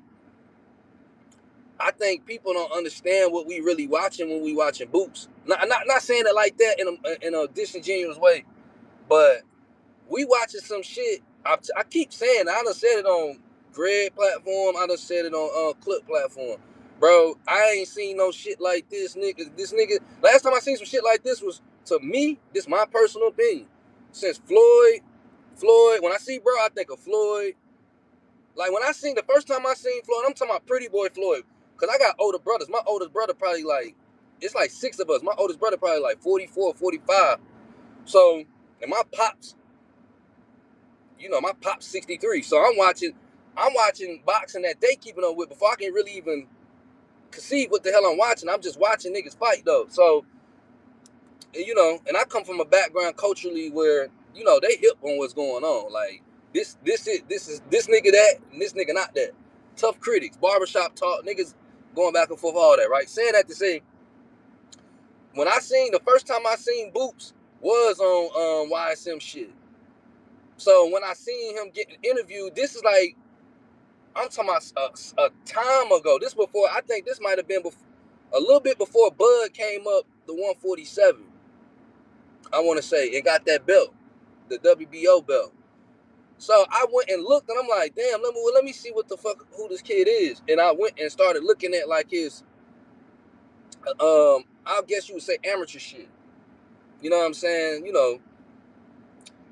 I think people don't understand what we really watching when we watching Boots. Not saying it like that in a disingenuous way, but we watching some shit. I keep saying I done said it on Greg platform. I done said it on Clip platform. Bro, I ain't seen no shit like this, nigga. This nigga. Last time I seen some shit like this was, to me, this my personal opinion. Since Floyd, when I see bro, I think of Floyd. Like when I seen the first time I seen Floyd, I'm talking about Pretty Boy Floyd. Cause I got older brothers. My oldest brother probably like, it's like 6 of us. My oldest brother probably like 44, 45. So, and my pops, you know, my pops 63. So I'm watching boxing that they keeping up with before I can really even conceive what the hell I'm watching. I'm just watching niggas fight though. So, you know, and I come from a background culturally where, you know, they hip on what's going on. Like this is this nigga that and this nigga not that. Tough critics, barbershop talk, niggas going back and forth, all that, right? Saying that to say, when I seen the first time I seen Boots was on YSM shit. So when I seen him getting interviewed, this is like, I'm talking about a time ago. This before, I think this might have been a little bit before Bud came up the 147. I want to say, and got that belt, the WBO belt. So I went and looked, and I'm like, damn, let me see what the fuck, who this kid is. And I went and started looking at like his, I guess you would say amateur shit. You know what I'm saying? You know,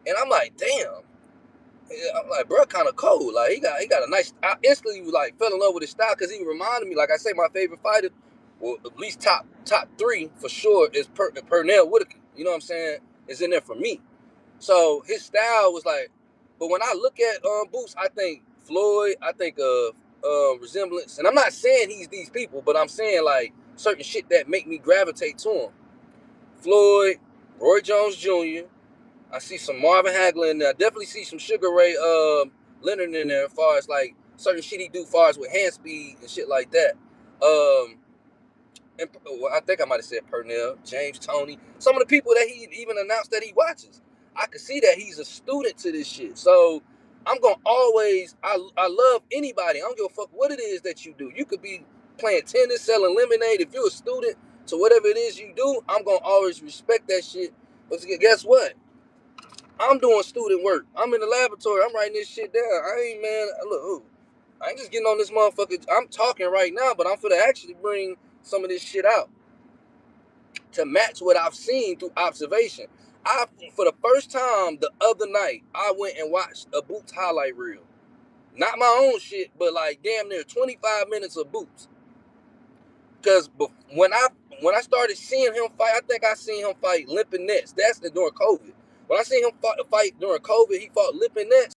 and I'm like, damn. I'm like, bro, kind of cold. Like he got a nice. I instantly like fell in love with his style because he reminded me. Like I say, my favorite fighter, well, at least top 3 for sure is Pernell Whitaker. You know what I'm saying? Is in there for me. So his style was like. But when I look at Boots, I think Floyd. I think of resemblance, and I'm not saying he's these people, but I'm saying like certain shit that make me gravitate to him. Floyd, Roy Jones Jr. I see some Marvin Hagler in there. I definitely see some Sugar Ray Leonard in there as far as like certain shit he do as far as with hand speed and shit like that. And I think I might have said Pernell, James Toney. Some of the people that he even announced that he watches. I could see that he's a student to this shit. So I'm gonna always, I love anybody. I don't give a fuck what it is that you do. You could be playing tennis, selling lemonade. If you're a student to whatever it is you do, I'm gonna always respect that shit. But guess what? I'm doing student work. I'm in the laboratory. I'm writing this shit down. I ain't, man, look, I ain't just getting on this motherfucker. I'm talking right now, but I'm finna actually bring some of this shit out to match what I've seen through observation. For the first time the other night, I went and watched a Boots highlight reel. Not my own shit, but like damn near 25 minutes of Boots. Because when I started seeing him fight, I think I seen him fight Limping Nets. That's during COVID. When I seen him fight during COVID, he fought Limping Nets.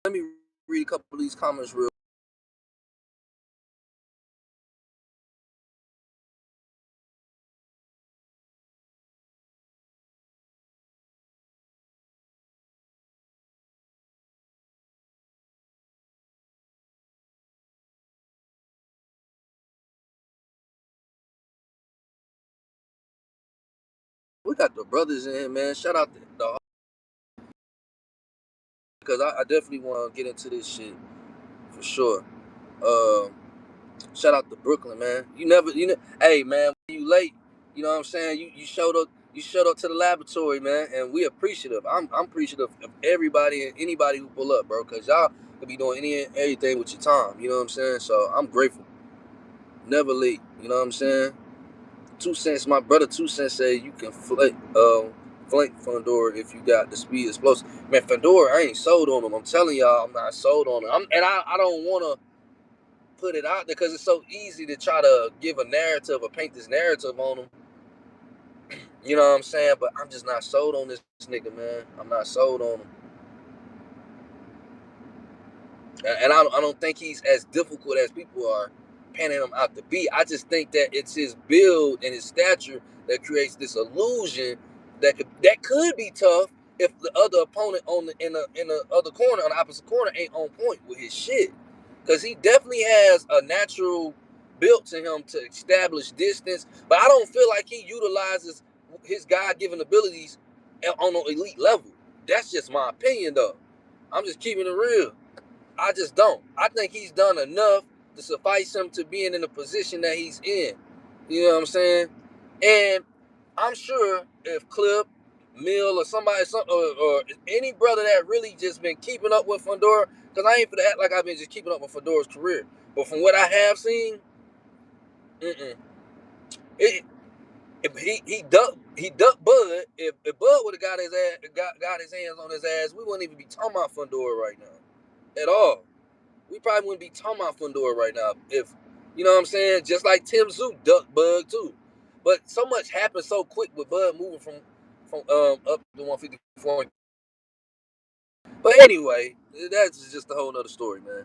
Let me read a couple of these comments real. We got the brothers in here, man. Shout out the because I definitely want to get into this shit for sure. Uh, Shout out to Brooklyn, man. Hey, man, when you late, you know what I'm saying? You showed up. You showed up to the laboratory, man, and we appreciative. I'm appreciative of everybody and anybody who pull up, bro, because y'all could be doing any and everything with your time. You know what I'm saying? So I'm grateful. Never late. You know what I'm saying? 2 cents, my brother 2 cents say you can flank Fandora if you got the speed explosive. Man, Fandora, I ain't sold on him. I'm telling y'all, I'm not sold on him. I don't want to put it out there because it's so easy to try to give a narrative or paint this narrative on him. You know what I'm saying? But I'm just not sold on this nigga, man. I'm not sold on him. And I don't think he's as difficult as people are panning him out to be. I just think that it's his build and his stature that creates this illusion that could be tough if the other opponent in the other corner, on the opposite corner, ain't on point with his shit. Because he definitely has a natural built to him to establish distance, but I don't feel like he utilizes his God-given abilities on an elite level. That's just my opinion, though. I'm just keeping it real. I just don't. I think he's done enough to suffice him to being in the position that he's in. You know what I'm saying? And I'm sure if Clip Mill or somebody, or any brother that really just been keeping up with Fundora, because I ain't for to act like I've been just keeping up with Fundora's career. But from what I have seen, it, if he ducked Bud. If Bud would have got his ass, got his hands on his ass, we wouldn't even be talking about Fundora right now at all. We probably wouldn't be talking about Fundora right now if, you know what I'm saying. Just like Tim Zook ducked Bud too, but so much happened so quick with Bud moving from up to 154. But anyway, that's just a whole nother story, man.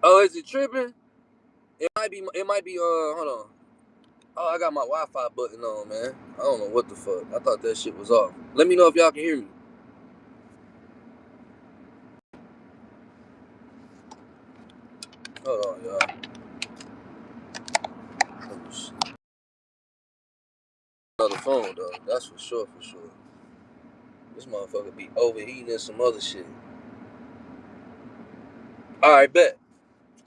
Oh, is it tripping? It might be. It might be. Hold on. Oh, I got my Wi-Fi button on, man. I don't know what the fuck. I thought that shit was off. Let me know if y'all can hear me. Hold on, y'all. Oh, shit. Another phone, though. That's for sure, for sure. This motherfucker be overheating and some other shit. All right, bet.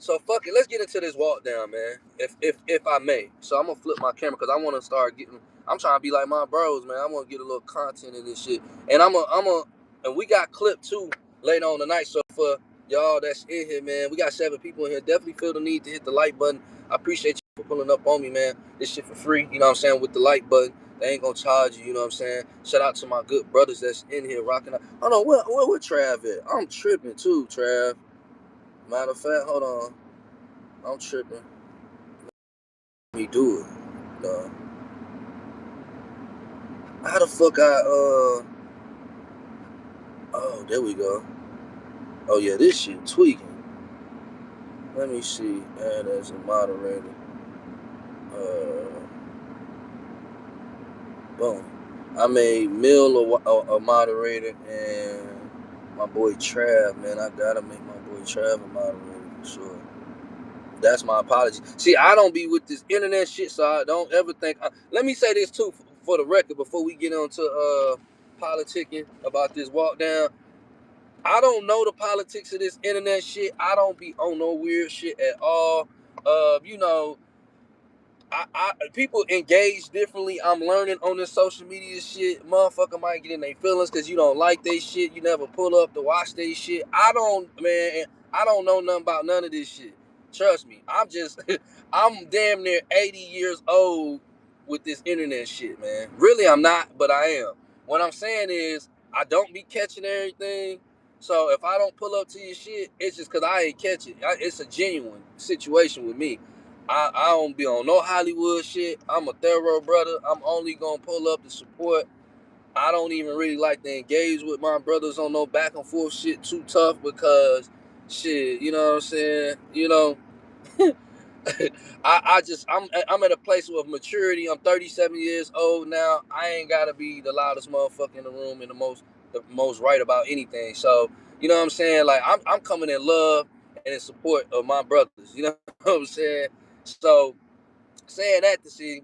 So fuck it, let's get into this walk down, man. If I may. So I'm gonna flip my camera because I want to start getting. I'm trying to be like my bros, man. I want to get a little content in this shit, and and we got clip too later on tonight. So for y'all that's in here, man, we got 7 people in here. Definitely feel the need to hit the like button. I appreciate you for pulling up on me, man. This shit for free, you know what I'm saying? With the like button, they ain't gonna charge you, you know what I'm saying? Shout out to my good brothers that's in here rocking out. Hold on, where Trav at? I'm tripping too, Trav. Matter of fact, hold on. I'm tripping. Let me do it. No. How the fuck oh, there we go. Oh yeah, this shit tweaking. Let me see. Add as a moderator. Uh Boom. I made Mill a moderator and my boy Trav, man. I gotta make my boy Trav a moderator for sure. That's my apology. See, I don't be with this internet shit, so I don't ever think. Let me say this too, for the record, before we get on to politicking about this walk down. I don't know the politics of this internet shit. I don't be on no weird shit at all. You know, people engage differently. I'm learning on this social media shit. Motherfucker might get in their feelings because you don't like they shit. You never pull up to watch they shit. I don't know nothing about none of this shit. Trust me. I'm damn near 80 years old with this internet shit, man. Really, I'm not, but I am. What I'm saying is, I don't be catching everything. So if I don't pull up to your shit, it's just because I ain't catch it. It's a genuine situation with me. I don't be on no Hollywood shit. I'm a thorough brother. I'm only gonna pull up to support. I don't even really like to engage with my brothers on no back and forth shit too tough because shit, you know what I'm saying? You know, I'm at a place of maturity. I'm 37 years old now. I ain't gotta be the loudest motherfucker in the room and the most right about anything. So, you know what I'm saying? Like I'm coming in love and in support of my brothers. You know what I'm saying? So saying that to see,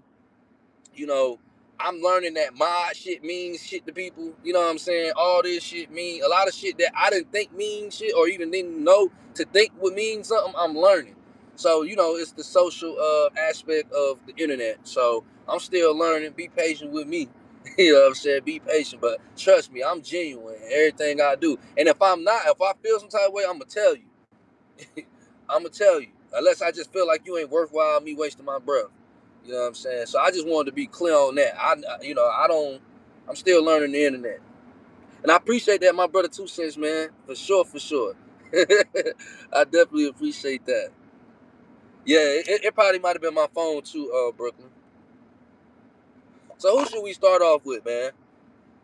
you know, I'm learning that mod shit means shit to people. You know what I'm saying? All this shit mean a lot of shit that I didn't think mean shit or even didn't know to think would mean something. I'm learning. So, you know, it's the social aspect of the internet. So I'm still learning. Be patient with me. You know what I'm saying? Be patient. But trust me, I'm genuine in everything I do. And if I'm not, if I feel some type of way, I'm going to tell you. I'm gonna tell you, unless I just feel like you ain't worthwhile me wasting my breath. You know what I'm saying? So I just wanted to be clear on that. I'm still learning the internet, and I appreciate that, my brother 2 cents, man, for sure, for sure. I definitely appreciate that. Yeah, it probably might have been my phone too, Brooklyn. So who should we start off with, man?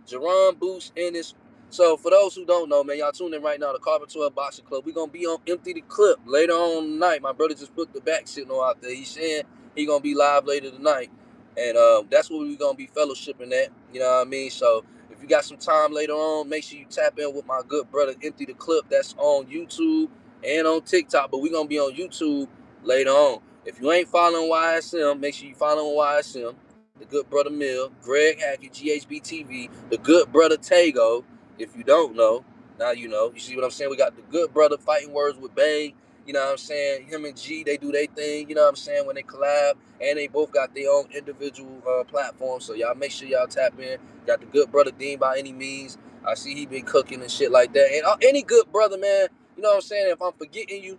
Jaron Boost Ennis. So for those who don't know, man, y'all tune in right now to Carbon 12 Boxing Club. We gonna be on Empty the Clip later on tonight. My brother just put the back signal out there. He's saying he gonna be live later tonight. And that's where we gonna be fellowshipping at. You know what I mean? So if you got some time later on, make sure you tap in with my good brother Empty the Clip. That's on YouTube and on TikTok. But we gonna be on YouTube later on. If you ain't following YSM, make sure you follow YSM. The good brother Mill, Greg Hackett, GHB the good brother Tago. If you don't know, now you know. You see what I'm saying? We got the good brother Fighting Words with Bang, You know what I'm saying? Him and G, they do their thing, you know what I'm saying, when they collab. And they both got their own individual platforms. So y'all make sure y'all tap in. Got the good brother Dean by any means. I see he been cooking and shit like that. And any good brother, man, you know what I'm saying? If I'm forgetting you,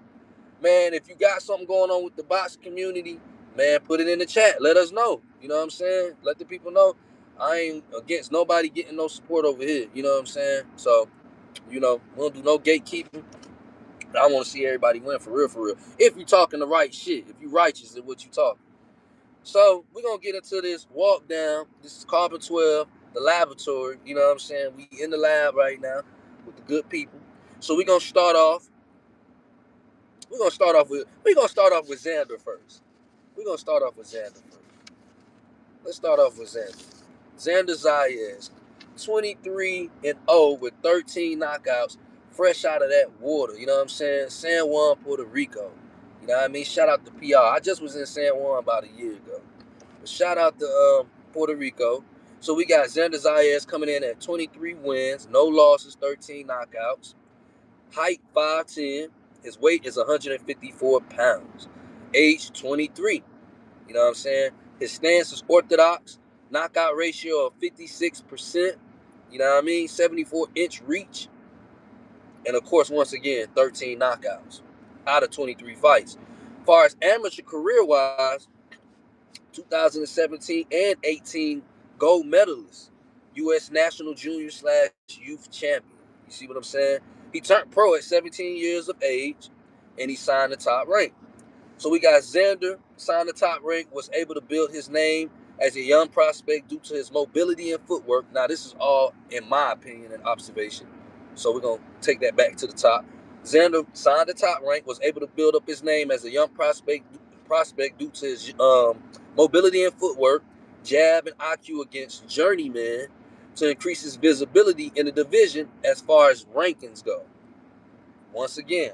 man, if you got something going on with the boxing community, man, put it in the chat. Let us know. You know what I'm saying? Let the people know. I ain't against nobody getting no support over here. You know what I'm saying? So, we don't do no gatekeeping. I want to see everybody win for real, for real. If you talking the right shit, if you righteous in what you talk. So we're gonna get into this walk down. This is Carbon 12, the laboratory. You know what I'm saying? We in the lab right now with the good people. So we're gonna start off. We're gonna start off with Xander first. We're gonna start off with Xander first. Let's start off with Xander. Xander Zayas, 23-0 with 13 knockouts, fresh out of that water. You know what I'm saying? San Juan, Puerto Rico. You know what I mean? Shout out to PR. I just was in San Juan about a year ago. But shout out to Puerto Rico. So we got Xander Zayas coming in at 23 wins, no losses, 13 knockouts. Height 5'10". His weight is 154 pounds. Age 23. You know what I'm saying? His stance is orthodox. Knockout ratio of 56%. You know what I mean? 74-inch reach. And of course, once again, 13 knockouts out of 23 fights. As far as amateur career-wise, 2017 and 18 gold medalists. U.S. National Junior/Youth Champion. You see what I'm saying? He turned pro at 17 years of age, and he signed the top rank. So we got Xander, signed the top rank, was able to build his name as a young prospect due to his mobility and footwork. Now, this is all, in my opinion, an observation. So we're going to take that back to the top. Xander signed the top rank, was able to build up his name as a young prospect due to his mobility and footwork, jab and IQ against journeyman to increase his visibility in the division as far as rankings go. Once again,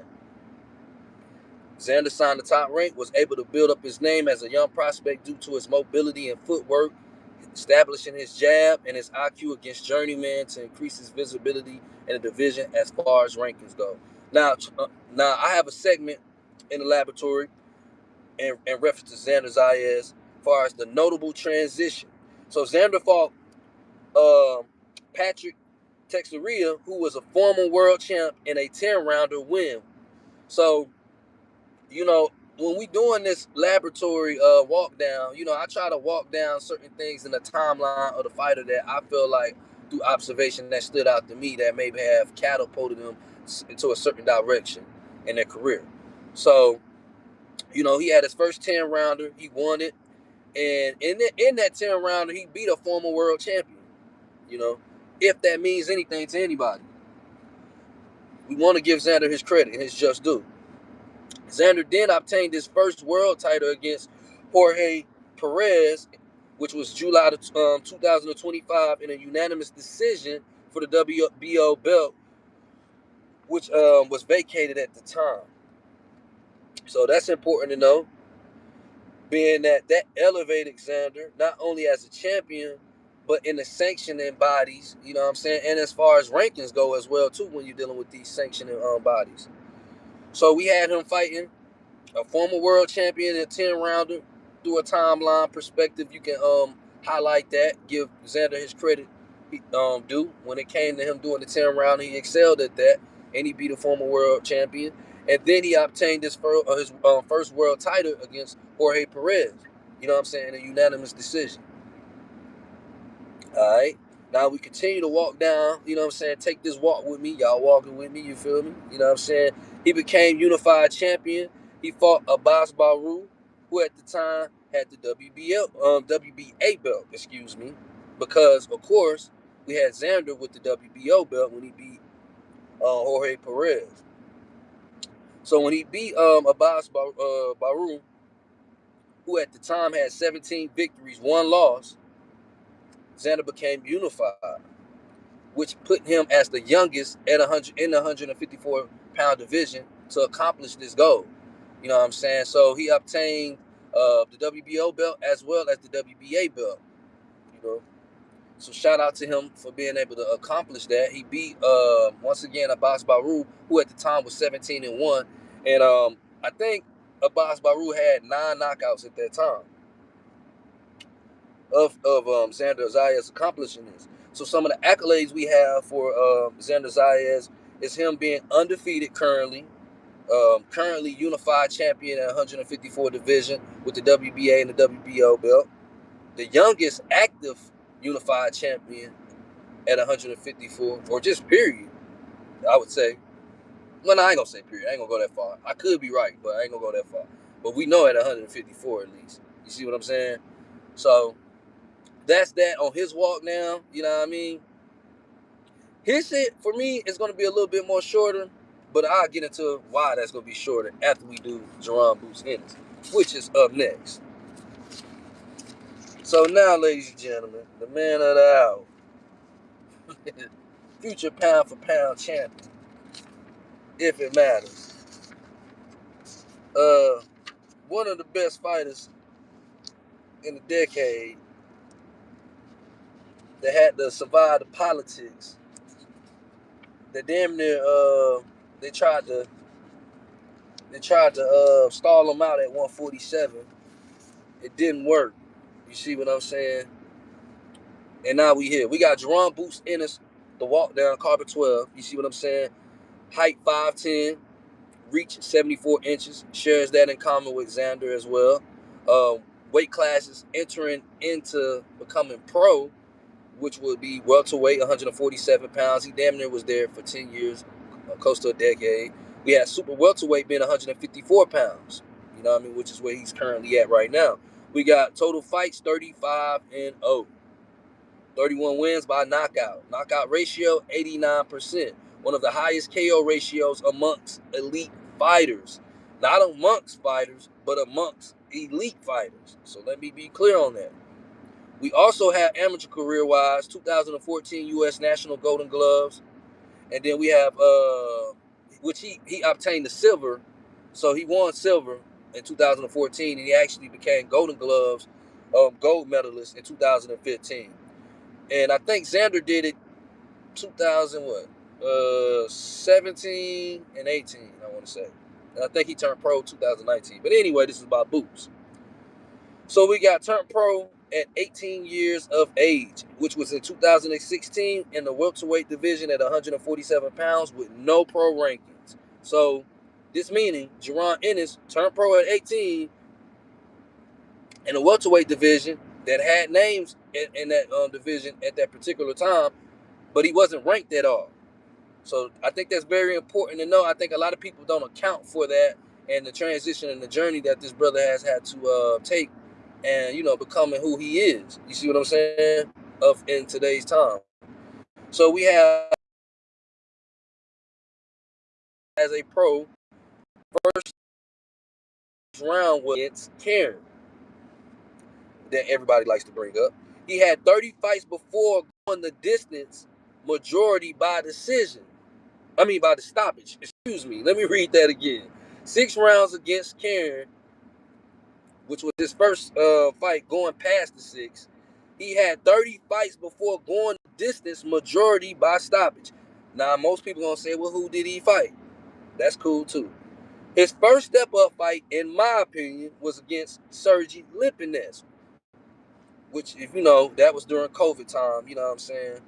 Xander signed the top rank, was able to build up his name as a young prospect due to his mobility and footwork, establishing his jab and his IQ against journeyman to increase his visibility in the division as far as rankings go. Now I have a segment in the laboratory in reference to Xander Zayas as far as the notable transition. So Xander fought Patrick Teixeira, who was a former world champ in a 10-rounder win. So, when we doing this laboratory walk down, I try to walk down certain things in the timeline of the fighter that I feel like through observation that stood out to me that maybe have catapulted them into a certain direction in their career. So, he had his first 10-rounder. He won it. And in that 10-rounder, he beat a former world champion, if that means anything to anybody. We want to give Xander his credit and his just due. Xander then obtained his first world title against Jorge Perez, which was July 2025 in a unanimous decision for the WBO belt, which was vacated at the time. So that's important to know, being that elevated Xander not only as a champion, but in the sanctioning bodies, you know what I'm saying, and as far as rankings go as well, too, when you're dealing with these sanctioning bodies. So we had him fighting a former world champion in a 10-rounder. Through a timeline perspective, you can highlight that, give Xander his credit due. When it came to him doing the 10-rounder, he excelled at that, and he beat a former world champion. And then he obtained his first world title against Jorge Perez, you know what I'm saying, in a unanimous decision. All right. Now we continue to walk down, you know what I'm saying? Take this walk with me. Y'all walking with me, you feel me? You know what I'm saying? He became unified champion. He fought Abbas Baru, who at the time had the WBA belt, because, of course, we had Xander with the WBO belt when he beat Jorge Perez. So when he beat Abbas Baru, who at the time had 17 victories, 1 loss, Xander became unified, which put him as the youngest at 100 in the 154-pound division to accomplish this goal. You know what I'm saying? So he obtained the WBO belt as well as the WBA belt. So shout out to him for being able to accomplish that. He beat once again Abbas Baru, who at the time was 17-1, And I think Abbas Baru had 9 knockouts at that time of Xander Zayas accomplishing this. So some of the accolades we have for Xander Zayas is him being undefeated currently, currently unified champion at 154 division with the WBA and the WBO belt, the youngest active unified champion at 154, or just period, I would say. Well, no, I ain't gonna say period. I ain't gonna go that far. I could be right, but I ain't gonna go that far. But we know at 154 at least. You see what I'm saying? So that's that on his walk now. You know what I mean? His shit for me is gonna be a little bit more shorter, but I'll get into why that's gonna be shorter after we do Jaron Ennis, which is up next. So now, ladies and gentlemen, the man of the hour, future pound for pound champion, if it matters. One of the best fighters in the decade that had to survive the politics. That damn near they tried to stall him out at 147. It didn't work. You see what I'm saying? And now we here. We got Jaron Ennis, the walk down, carpet 12. You see what I'm saying? Height 5'10", reach 74 inches. Shares that in common with Xander as well. Weight classes entering into becoming pro, which would be welterweight, 147 pounds. He damn near was there for 10 years, close to a decade. We had super welterweight being 154 pounds, you know what I mean, which is where he's currently at right now. We got total fights 35-0. 31 wins by knockout. Knockout ratio 89%. One of the highest KO ratios amongst elite fighters. Not amongst fighters, but amongst elite fighters. So let me be clear on that. We also have amateur career-wise, 2014 U.S. National Golden Gloves. And then we have, which he obtained the silver. So he won silver in 2014, and he actually became Golden Gloves, gold medalist in 2015. And I think Xander did it 2000 what? 17 and 18, I want to say. And I think he turned pro 2019. But anyway, this is about boots. So we got turned pro at 18 years of age, which was in 2016 in the welterweight division at 147 pounds with no pro rankings. So this meaning Jaron Ennis turned pro at 18 in the welterweight division that had names in that division at that particular time, but he wasn't ranked at all. So I think that's very important to know. I think a lot of people don't account for that and the transition and the journey that this brother has had to take and, you know, becoming who he is. You see what I'm saying? Of in today's time. So we have as a pro, first round was against Karen that everybody likes to bring up. He had 30 fights before going the distance, majority by decision. I mean by the stoppage. Excuse me. Let me read that again. 6 rounds against Karen, which was his first fight going past the 6. He had 30 fights before going the distance, majority by stoppage. Now, most people going to say, well, who did he fight? That's cool, too. His first step-up fight, in my opinion, was against Sergey Lipinets, which, if you know, that was during COVID time, you know what I'm saying?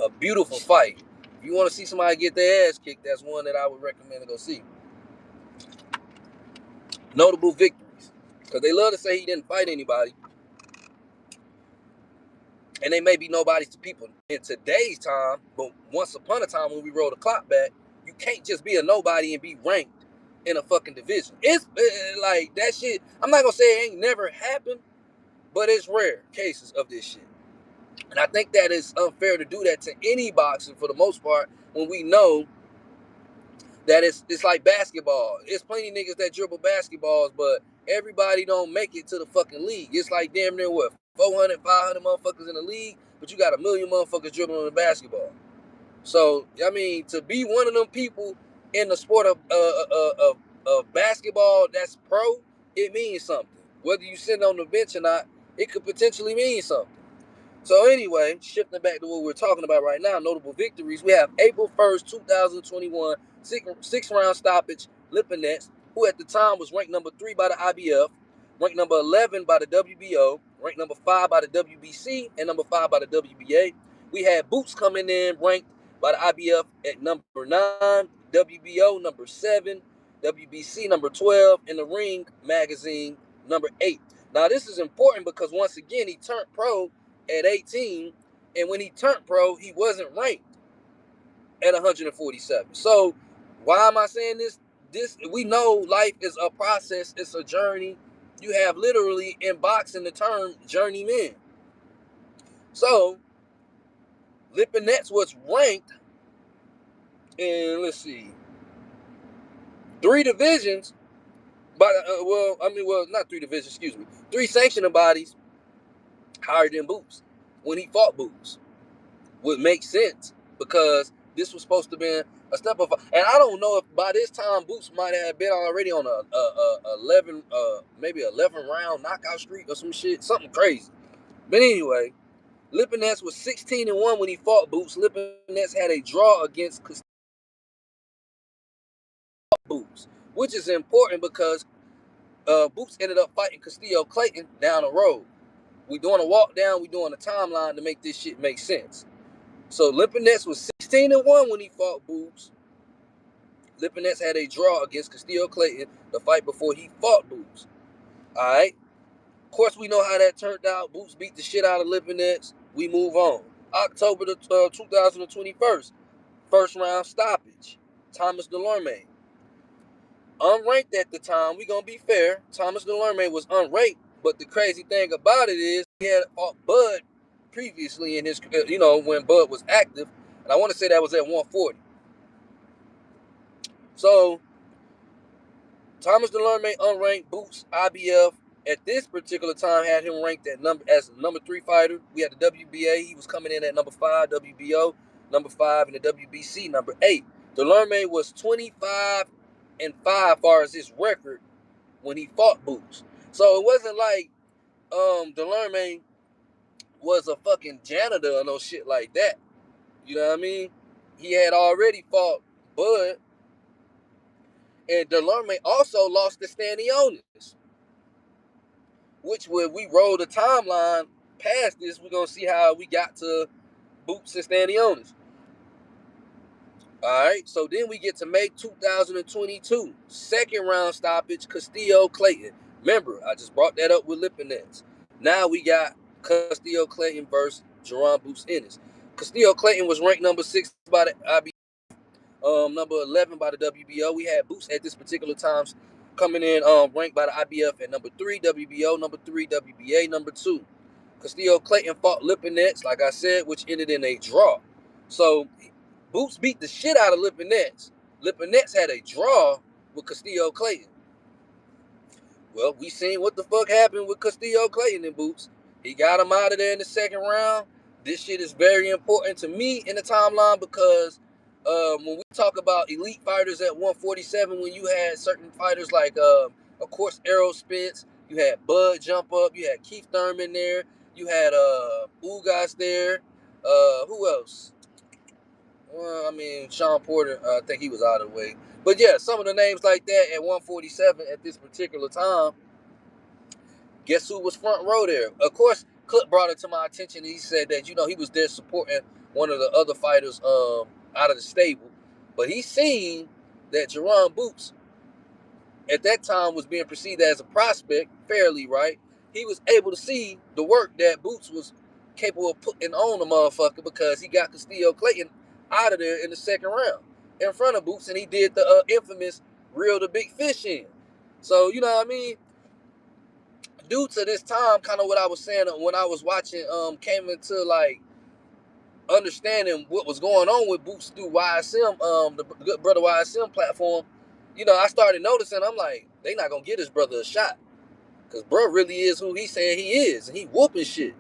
A beautiful fight. If you want to see somebody get their ass kicked, that's one that I would recommend to go see. Notable victories. Because they love to say he didn't fight anybody. And they may be nobody to people in today's time, but once upon a time when we roll the clock back, you can't just be a nobody and be ranked in a fucking division. It's like that shit. I'm not gonna say it ain't never happened, but it's rare cases of this shit. And I think that it's unfair to do that to any boxer for the most part when we know that it's like basketball. It's plenty niggas that dribble basketballs, but everybody don't make it to the fucking league. It's like damn near what, 400, 500 motherfuckers in the league, but you got a million motherfuckers dribbling the basketball. So I mean, to be one of them people in the sport of basketball that's pro, it means something. Whether you sit on the bench or not, it could potentially mean something. So anyway, shifting back to what we're talking about right now, notable victories. We have April 1st, 2021, 6-round stoppage Lipinets, who at the time was ranked number 3 by the IBF, ranked number 11 by the WBO, ranked number 5 by the WBC, and number 5 by the WBA. We had Boots coming in ranked by the IBF at number 9, WBO number 7, WBC number 12, and the Ring magazine number 8. Now this is important because once again he turned pro at 18, and when he turned pro he wasn't ranked at 147. So why am I saying this? We know life is a process, it's a journey. You have literally in boxing the term journeyman. So Lipinets was ranked in, let's see, 3 divisions, but not 3 divisions, excuse me, 3 sanctioning bodies higher than Boots when he fought Boots. Would make sense because this was supposed to be a step of, and I don't know if by this time Boots might have been already on maybe 11 round knockout streak or some shit, something crazy. But anyway, Lipinets was 16-1 when he fought Boots. Lipinets had a draw against Boots, which is important because Boots ended up fighting Castillo Clayton down the road. We doing a walk down, we doing a timeline to make this shit make sense. So Lipinets was 16-1 when he fought Boots. Lipinets had a draw against Castillo Clayton the fight before he fought Boots. All right. Of course, we know how that turned out. Boots beat the shit out of Lipinets. We move on. October 2021, first round stoppage. Thomas Delorme. Unranked at the time. We gonna be fair. Thomas Delorme was unranked, but the crazy thing about it is he had fought Bud previously in his, when Bud was active, and I want to say that was at 140. So Thomas Delorme unranked. Boots IBF at this particular time had him ranked at as number 3 fighter. We had the WBA. He was coming in at number 5. WBO number 5, and the WBC number 8. Delorme was 25-5 as far as his record when he fought Boots. So it wasn't like Delorme was a fucking janitor or no shit like that. You know what I mean? He had already fought Bud. And Delorme also lost to Stanionis, which when we roll the timeline past this, we're going to see how we got to Boots and Stanionis. All right, so then we get to May 2022. Second round stoppage, Castillo Clayton. Remember, I just brought that up with Lipinets. Now we got Castillo Clayton versus Jaron Boots Ennis. Castillo Clayton was ranked number 6 by the IBF, number 11 by the WBO. We had Boots at this particular time coming in ranked by the IBF at number 3, WBO number 3, WBA number 2. Castillo Clayton fought Lipinets, like I said, which ended in a draw. So Boots beat the shit out of Lipinets. Lipinets had a draw with Castillo Clayton. Well, we seen what the fuck happened with Castillo Clayton and Boots. He got him out of there in the second round. This shit is very important to me in the timeline because when we talk about elite fighters at 147, when you had certain fighters like, of course, Errol Spence, you had Bud jump up, you had Keith Thurman there, you had Ugas there. Who else? Well, I mean, Sean Porter, I think he was out of the way. But yeah, some of the names like that at 147 at this particular time, guess who was front row there? Of course, Clip brought it to my attention. He said that, he was there supporting one of the other fighters out of the stable. But he seen that Jaron Boots at that time was being perceived as a prospect, fairly, right? He was able to see the work that Boots was capable of putting on the motherfucker because he got Castillo Clayton out of there in the second round in front of Boots, and he did the infamous reel the big fish in. So, you know what I mean? Due to this time, kind of what I was saying when I was watching, came into like understanding what was going on with Boots through YSM, the Good Brother YSM platform. I started noticing, I'm like, they not gonna give this brother a shot. Cause bro really is who he saying he is, and he whooping shit.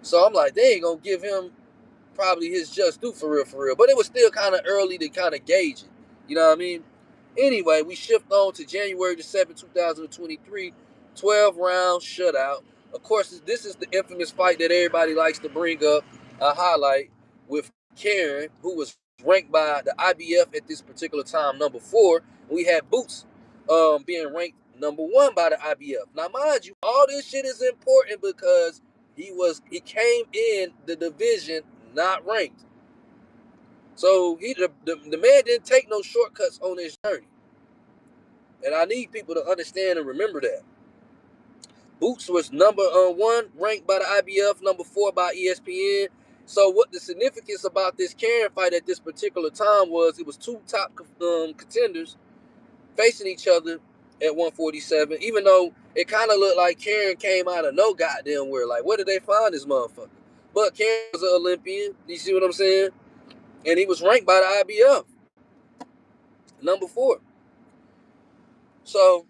So I'm like, they ain't gonna give him probably his just due for real. But it was still kind of early to kind of gauge it. You know what I mean? Anyway, we shift on to January the 7th, 2023, 12-round shutout. Of course, this is the infamous fight that everybody likes to bring up, a highlight, with Karen, who was ranked by the IBF at this particular time, number 4, We had Boots being ranked #1 by the IBF. Now, mind you, all this shit is important because he came in the division not ranked. So the man didn't take no shortcuts on his journey. And I need people to understand and remember that. Boots was #1 ranked by the IBF, #4 by ESPN. So what the significance about this Karen fight at this particular time was, it was two top contenders facing each other at 147, even though it kind of looked like Karen came out of no goddamn where. Like, where did they find this motherfucker? But Karen was an Olympian. You see what I'm saying? And he was ranked by the IBF, #4. So,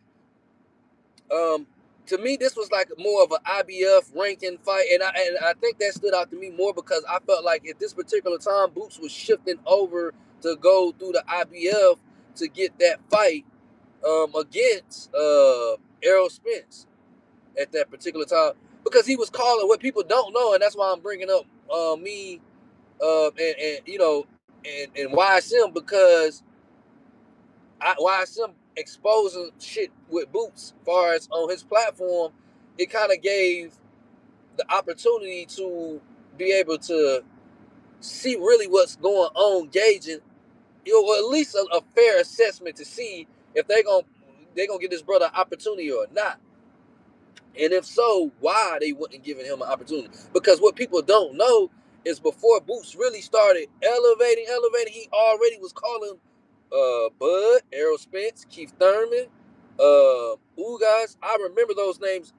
to me, this was like more of an IBF ranking fight, and I think that stood out to me more because I felt like at this particular time, Boots was shifting over to go through the IBF to get that fight against Errol Spence at that particular time, because he was calling what people don't know, and that's why I'm bringing up me and you know and YSM, because YSM exposing shit with Boots as far as on his platform, it kind of gave the opportunity to be able to see really what's going on, gauging, or at least a fair assessment to see if they're gonna give this brother an opportunity or not. And if so, why they wouldn't giving him an opportunity? Because what people don't know is before Boots really started elevating, he already was calling Bud, Errol Spence, Keith Thurman, Ugas. I remember those names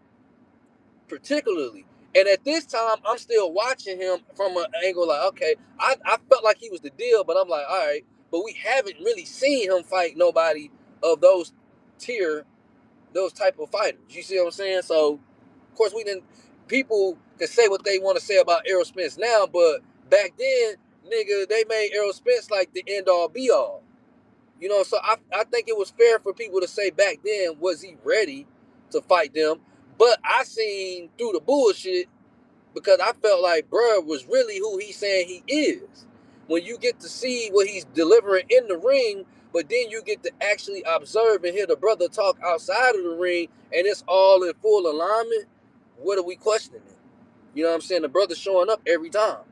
particularly. And at this time, I'm still watching him from an angle like, okay, I felt like he was the deal, but I'm like, all right, but we haven't really seen him fight nobody of those type of fighters. You see what I'm saying? So, of course, we didn't. People can say what they want to say about Errol Spence now, but back then, nigga, they made Errol Spence like the end all be all. You know, so I think it was fair for people to say back then, was he ready to fight them? But I seen through the bullshit because I felt like bruh was really who he's saying he is. When you get to see what he's delivering in the ring, but then you get to actually observe and hear the brother talk outside of the ring, and it's all in full alignment, what are we questioning? You know what I'm saying? The brother showing up every time.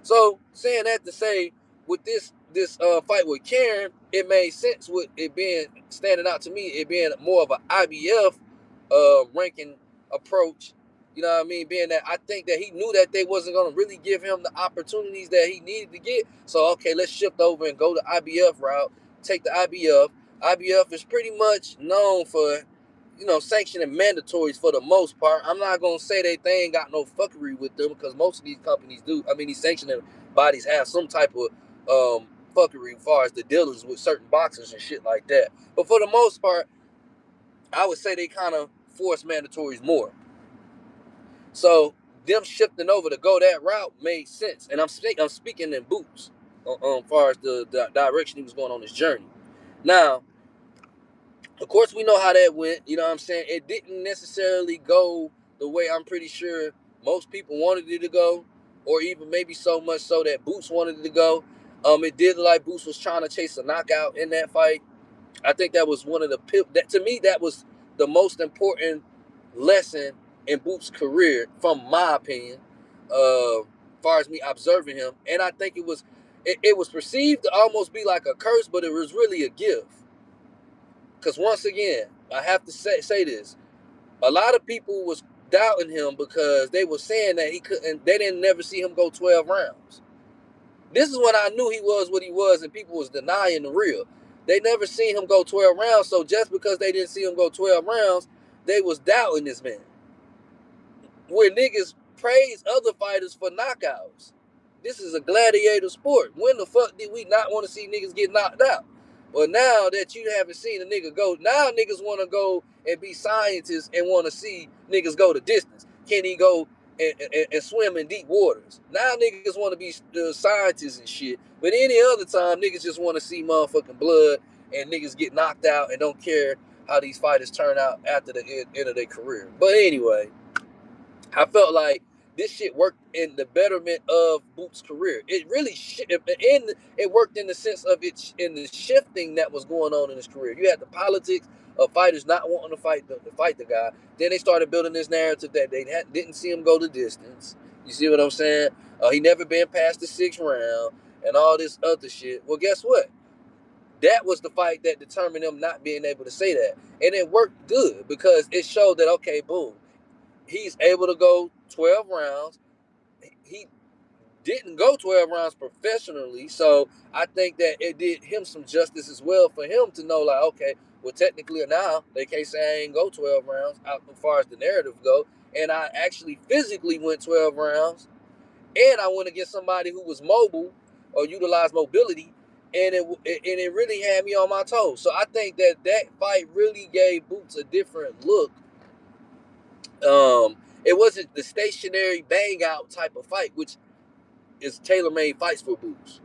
So saying that to say, with this fight with Karen, it made sense with it being standing out to me, it being more of an IBF ranking approach. You know what I mean? Being that I think that he knew that they wasn't gonna really give him the opportunities that he needed to get. So okay, let's shift over and go the IBF route. Take the IBF. IBF is pretty much known for, you know, sanctioning mandatories for the most part. I'm not gonna say they ain't got no fuckery with them, because most of these companies do. I mean, these sanctioning bodies have some type of fuckery as far as the dealers with certain boxers and shit like that. But for the most part, I would say they kind of force mandatories more. So them shifting over to go that route made sense. And I'm speaking in Boots as far as the direction he was going on his journey. Now, of course, we know how that went. You know what I'm saying? It didn't necessarily go the way I'm pretty sure most people wanted it to go, or even maybe so much so that Boots wanted it to go. It did look like Boots was trying to chase a knockout in that fight. I think that was one of the that to me that was the most important lesson in Boots' career, from my opinion, as far as me observing him. And I think it was perceived to almost be like a curse, but it was really a gift. Because once again, I have to say this: a lot of people was doubting him because they were saying that he couldn't. They didn't never see him go 12 rounds. This is when I knew he was what he was, and people was denying the real. They never seen him go 12 rounds, so just because they didn't see him go 12 rounds, they was doubting this man. Where niggas praise other fighters for knockouts. This is a gladiator sport. When the fuck did we not want to see niggas get knocked out? But now that you haven't seen a nigga go, now niggas want to go and be scientists and want to see niggas go the distance. Can he go and swim in deep waters? Now niggas want to be scientists and shit. But any other time, niggas just want to see motherfucking blood and niggas get knocked out and don't care how these fighters turn out after the end of their career. But anyway, I felt like this shit worked in the betterment of Boots' career. It really it worked in the sense of it in the shifting that was going on in his career. You had the politics of fighters not wanting to fight the guy. Then they started building this narrative that they didn't see him go the distance. You see what I'm saying? He never been past the 6th round and all this other shit. Well, guess what? That was the fight that determined him not being able to say that. And it worked good because it showed that, okay, boom, he's able to go 12 rounds. He didn't go 12 rounds professionally, so I think that it did him some justice as well for him to know, like, okay, well, technically now they can't say I ain't go 12 rounds out as far as the narrative go, and I actually physically went 12 rounds, and I went against somebody who was mobile or utilized mobility, and it really had me on my toes. So I think that fight really gave Boots a different look. It wasn't the stationary bang out type of fight, which is tailor-made fights for Boots.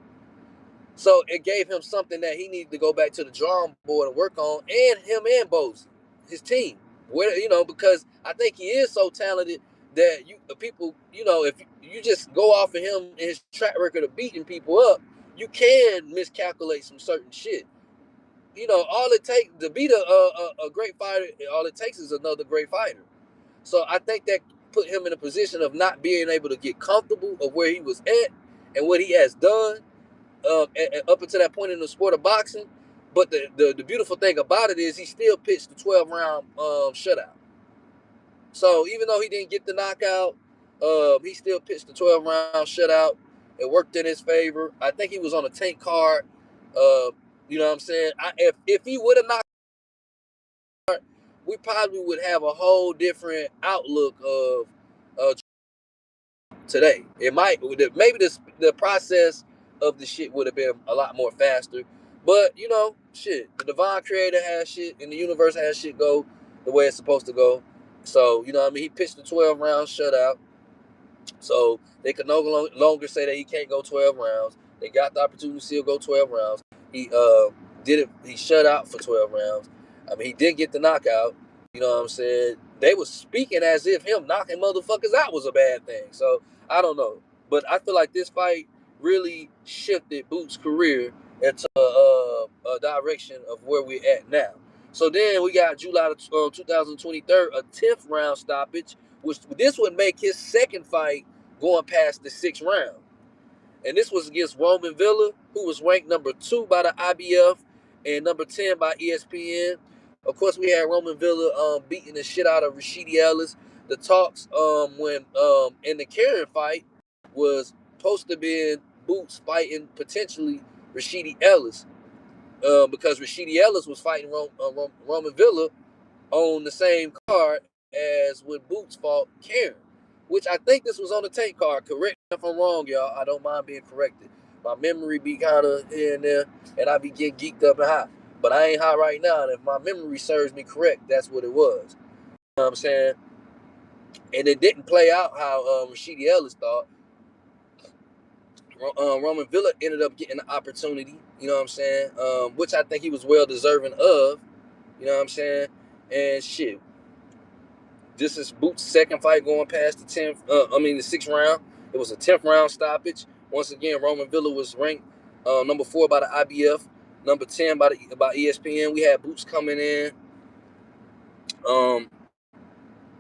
So it gave him something that he needed to go back to the drawing board and work on, and him and Bozy, his team. Because I think he is so talented that people, if you just go off of him and his track record of beating people up, you can miscalculate some certain shit. All it takes to beat a great fighter, all it takes is another great fighter. So I think that put him in a position of not being able to get comfortable of where he was at and what he has done up until that point in the sport of boxing. But the beautiful thing about it is he still pitched the 12-round shutout. So even though he didn't get the knockout, he still pitched the 12-round shutout. It worked in his favor. I think he was on a tank card. You know what I'm saying? If he would have knocked, we probably would have a whole different outlook of today. It might maybe the process of the shit would have been a lot more faster. But shit, the divine creator has shit and the universe has shit go the way it's supposed to go. So, what I mean? He pitched the 12-round shutout. So they could no longer say that he can't go 12 rounds. They got the opportunity to still go 12 rounds. He did it. He shut out for 12 rounds. I mean, he did get the knockout. You know what I'm saying? They was speaking as if him knocking motherfuckers out was a bad thing. So I don't know, but I feel like this fight really shifted Boots' career into a direction of where we're at now. So then we got July 2023, a 10th round stoppage, which this would make his second fight going past the 6th round. And this was against Roman Villa, who was ranked number 2 by the IBF and number 10 by ESPN. Of course, we had Roman Villa beating the shit out of Rashidi Ellis. The talks when in the Karen fight was supposed to be Boots fighting potentially Rashidi Ellis because Rashidi Ellis was fighting Roman Villa on the same card as when Boots fought Karen, which I think this was on the tank card. Correct me if I'm wrong, y'all. I don't mind being corrected. My memory be kind of here and there, and I be getting geeked up and high. But I ain't high right now, and if my memory serves me correct, that's what it was. You know what I'm saying? And it didn't play out how Rashidi Ellis thought. Roman Villa ended up getting the opportunity, you know what I'm saying? Which I think he was well deserving of, you know what I'm saying? And shit, this is Boots' second fight going past the 6th round. It was a 10th round stoppage. Once again, Roman Villa was ranked number 4 by the IBF, number 10 by ESPN. We had Boots coming in,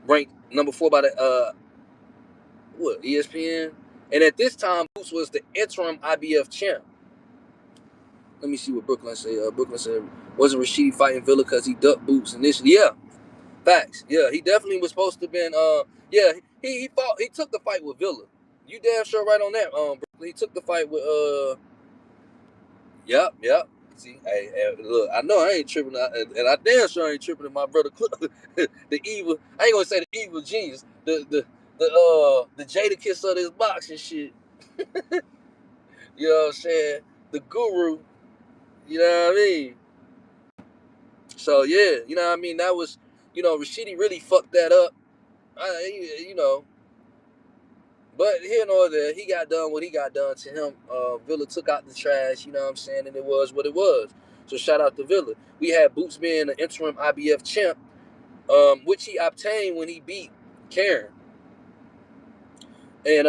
ranked number 4 by the ESPN. And at this time, Boots was the interim IBF champ. Let me see what Brooklyn said. Brooklyn said, wasn't Rashidi fighting Villa because he ducked Boots initially? Yeah, facts. Yeah, he definitely was supposed to have been. Yeah, he fought. He took the fight with Villa. You damn sure right on that. Brooklyn. He took the fight with. Yep. See, hey, look, I know I ain't tripping, and I damn sure ain't tripping. My brother, the evil. I ain't gonna say the evil genius. The Jada kiss of this boxing shit. You know what I'm saying? The guru. You know what I mean? So yeah, you know what I mean. That was, Rashidi really fucked that up. But here nor there, he got done what he got done to him. Villa took out the trash, you know what I'm saying, and it was what it was. So shout out to Villa. We had Boots being the interim IBF champ, which he obtained when he beat Karen. And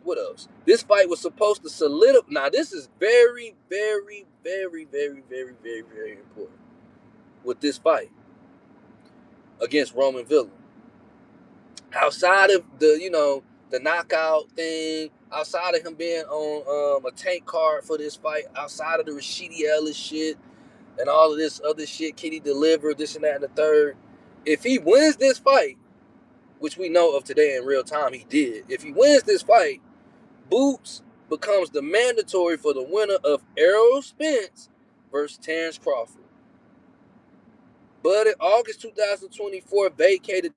what else? This fight was supposed to solidify. Now this is very, very, very, very, very, very, very important with this fight against Roman Villain. Outside of the knockout thing, outside of him being on a tank card for this fight, outside of the Rashidi Ellis shit and all of this other shit, Kitty delivered this and that and the third. If he wins this fight, which we know of today in real time, he did. If he wins this fight, Boots becomes the mandatory for the winner of Errol Spence versus Terrence Crawford. But in August 2024, vacated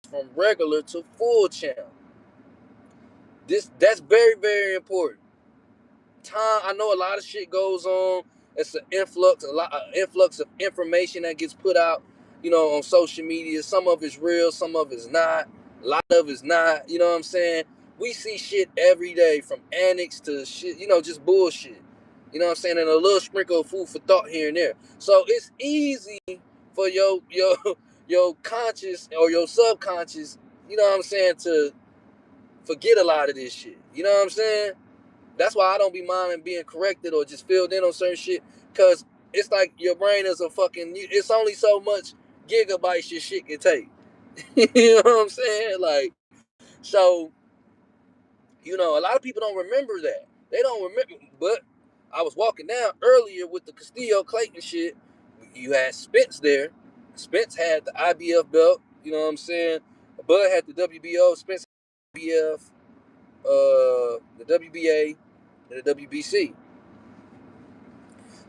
from regular to full champ. That's very, very important. Time, I know a lot of shit goes on. It's an influx of information that gets put out, on social media. Some of it's real, some of it's not. A lot of it's not. You know what I'm saying? We see shit every day, from annex to shit, just bullshit. You know what I'm saying? And a little sprinkle of food for thought here and there. So it's easy for your conscious or your subconscious, you know what I'm saying, to forget a lot of this shit. You know what I'm saying? That's why I don't be minding being corrected or just filled in on certain shit, because it's like your brain is a fucking, it's only so much gigabytes your shit can take. You know what I'm saying? Like, so, a lot of people don't remember that. They don't remember, but I was walking down earlier with the Castillo Clayton shit. You had Spence there. Spence had the IBF belt, you know what I'm saying? Bud had the WBO, Spence had the IBF, the WBA, and the WBC.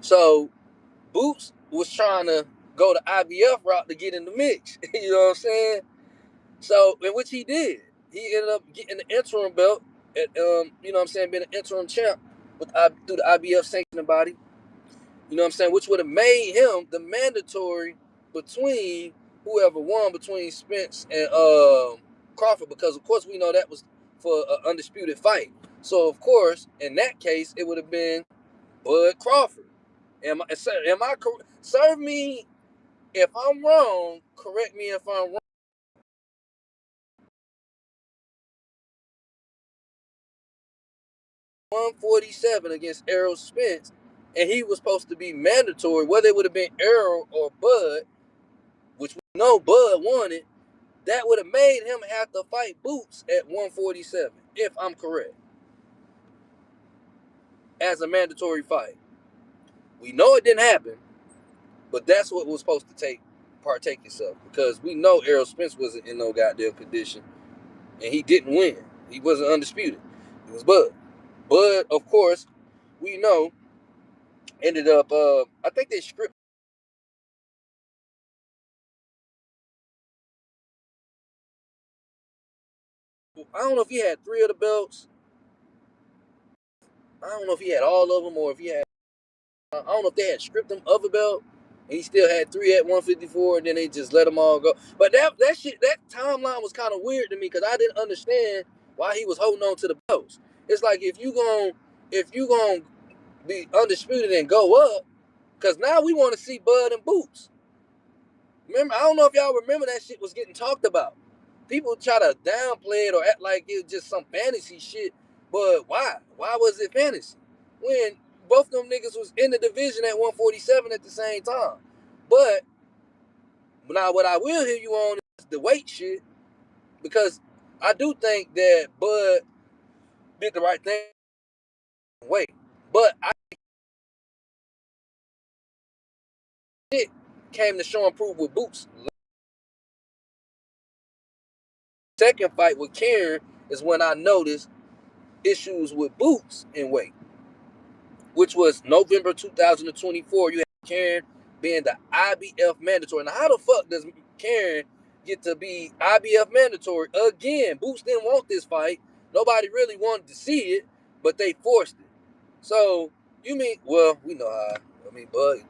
So Boots was trying to go the IBF route to get in the mix. You know what I'm saying? So, in which he did. He ended up getting the interim belt at, you know what I'm saying, being an interim champ through the IBF sanctioning body. You know what I'm saying? Which would have made him the mandatory between whoever won between Spence and Crawford, because of course we know that was for an undisputed fight. So of course, in that case, it would have been Bud Crawford. Am I correct? Serve me if I'm wrong. Correct me if I'm wrong. 147 against Errol Spence, and he was supposed to be mandatory. Whether it would have been Errol or Bud, which we know Bud won it, that would have made him have to fight Boots at 147, if I'm correct, as a mandatory fight. We know it didn't happen, but that's what was supposed to partake yourself, because we know Errol Spence wasn't in no goddamn condition, and he didn't win. He wasn't undisputed. It was Bud. Bud, of course, we know, ended up, I think they script. I don't know if he had 3 of the belts. I don't know if he had all of them, or if he had, I don't know if they had stripped him of a belt, and he still had 3 at 154, and then they just let them all go. But that shit, that timeline was kind of weird to me, because I didn't understand why he was holding on to the belts. It's like, if you gonna be undisputed and go up, because now we want to see Bud and Boots. Remember, I don't know if y'all remember that shit was getting talked about. People try to downplay it or act like it was just some fantasy shit. But why? Why was it fantasy? When both them niggas was in the division at 147 at the same time. But now what I will hear you on is the weight shit. Because I do think that Bud did the right thing. Weight. But I shit came to show and prove with Boots. Second fight with Karen is when I noticed issues with Boots in weight, which was November 2024. You had Karen being the IBF mandatory. Now, how the fuck does Karen get to be IBF mandatory again? Boots didn't want this fight. Nobody really wanted to see it, but they forced it. So, you mean, well, we know how. I mean, Bud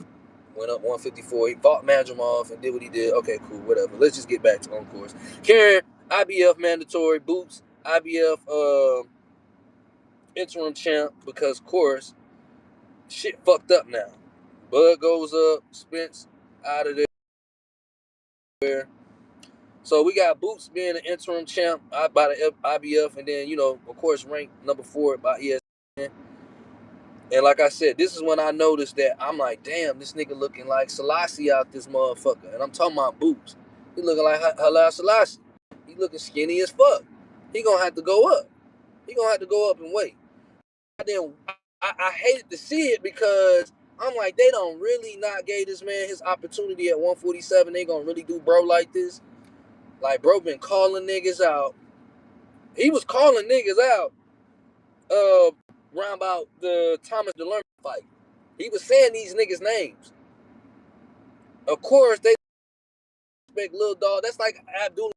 went up 154. He fought Madrimov and did what he did. Okay, cool, whatever. Let's just get back to on course. Karen, IBF mandatory. Boots, IBF interim champ, because, of course, shit fucked up now. Bud goes up, Spence out of there. So we got Boots being an interim champ by the IBF, and then, of course, ranked number 4 by ESPN. And like I said, this is when I noticed that I'm like, damn, this nigga looking like Selassie out this motherfucker. And I'm talking about Boots. He looking like Haile Selassie. He looking skinny as fuck. He gonna have to go up. He gonna have to go up and weight. I hated to see it because I'm like, they don't really not gave this man his opportunity at 147. They gonna really do bro like this? Like, bro been calling niggas out. He was calling niggas out around about the Thomas DeLerme fight. He was saying these niggas' names. Of course, they respect Lil Dog. That's like Abdullah,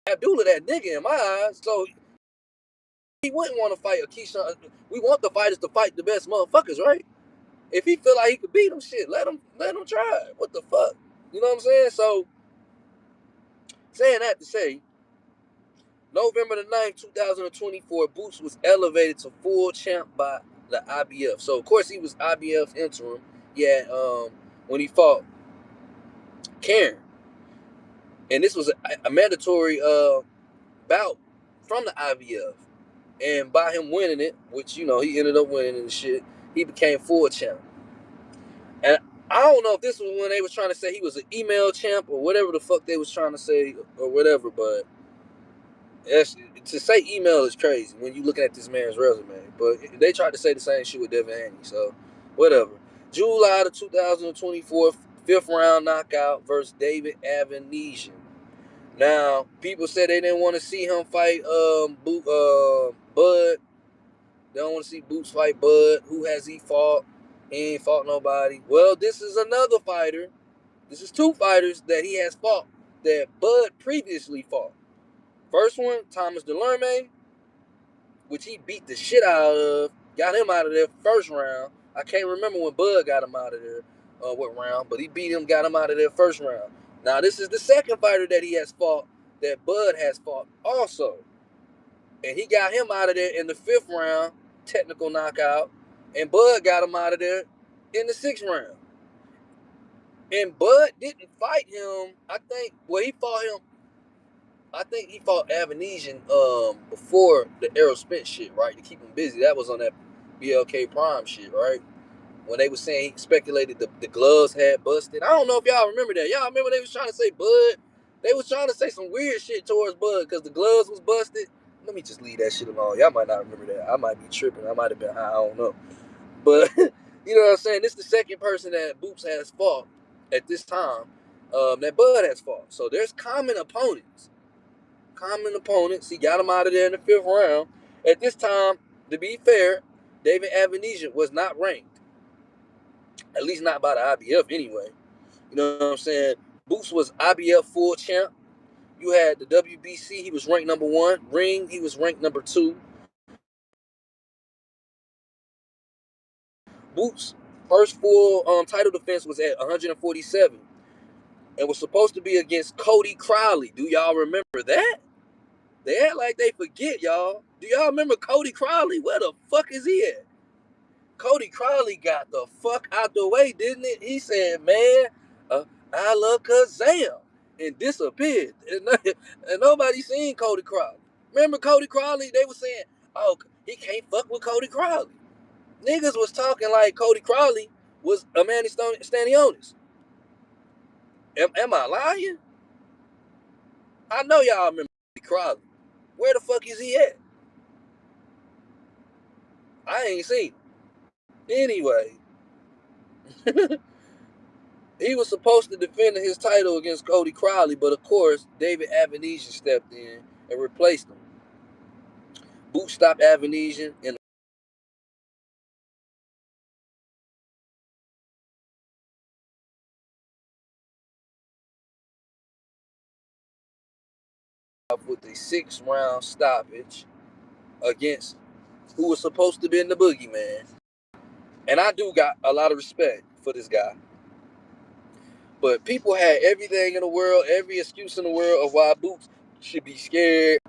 that nigga in my eyes. So he wouldn't want to fight a Keyshawn. We want the fighters to fight the best motherfuckers, right? If he feel like he could beat them, shit, let him try. What the fuck? You know what I'm saying? So, saying that to say, November the 9th, 2024, Boots was elevated to full champ by the IBF. So, of course, he was IBF interim. Yeah, when he fought Karen. And this was a mandatory bout from the IBF. And by him winning it, which, he ended up winning and shit, he became full champ. And I don't know if this was when they was trying to say he was an email champ or whatever the fuck they was trying to say or whatever, but to say email is crazy when you looking at this man's resume. But they tried to say the same shit with Devin Haney, so whatever. July of 2024, 5th round knockout versus David Avanesian. Now, people said they didn't want to see him fight Bud. They don't want to see Boots fight Bud. Who has he fought? He ain't fought nobody. Well, this is another fighter. This is 2 fighters that he has fought that Bud previously fought. First one, Thomas DeLerme, which he beat the shit out of. Got him out of there first round. I can't remember when Bud got him out of there, what round, but he beat him, got him out of there first round. Now, this is the second fighter that he has fought that Bud has fought also. And he got him out of there in the 5th round, technical knockout. And Bud got him out of there in the 6th round. And Bud didn't fight him. He fought him. I think he fought Avanesian before the Errol Spence shit, right? To keep him busy. That was on that BLK Prime shit, right? When they were saying he speculated the gloves had busted. I don't know if y'all remember that. Y'all remember they was trying to say Bud? They was trying to say some weird shit towards Bud because the gloves was busted. Let me just leave that shit alone. Y'all might not remember that. I might be tripping. I might have been high. I don't know. But, you know what I'm saying? This is the second person that Boots has fought at this time that Bud has fought. So there's common opponents. He got him out of there in the 5th round. At this time, to be fair, David Avanesian was not ranked. At least not by the IBF anyway. You know what I'm saying? Boots was IBF full champ. You had the WBC, he was ranked number 1. Ring, he was ranked number 2. Boots' first full title defense was at 147 and was supposed to be against Cody Crowley. Do y'all remember that? They act like they forget, y'all. Do y'all remember Cody Crowley? Where the fuck is he at? Cody Crowley got the fuck out the way, didn't it? He said, man, I love Kazam, and disappeared. And nobody seen Cody Crowley. Remember Cody Crowley? They were saying, oh, he can't fuck with Cody Crowley. Niggas was talking like Cody Crowley was Amanda Stanionis. Am I lying? I know y'all remember Cody Crowley. Where the fuck is he at? I ain't seen him. Anyway, he was supposed to defend his title against Cody Crowley, but of course, David Avanesian stepped in and replaced him. Boot stopped Avanesian and with a 6th round stoppage against who was supposed to be in the boogeyman. And I do got a lot of respect for this guy. But people had everything in the world, every excuse in the world of why Boots should be scared,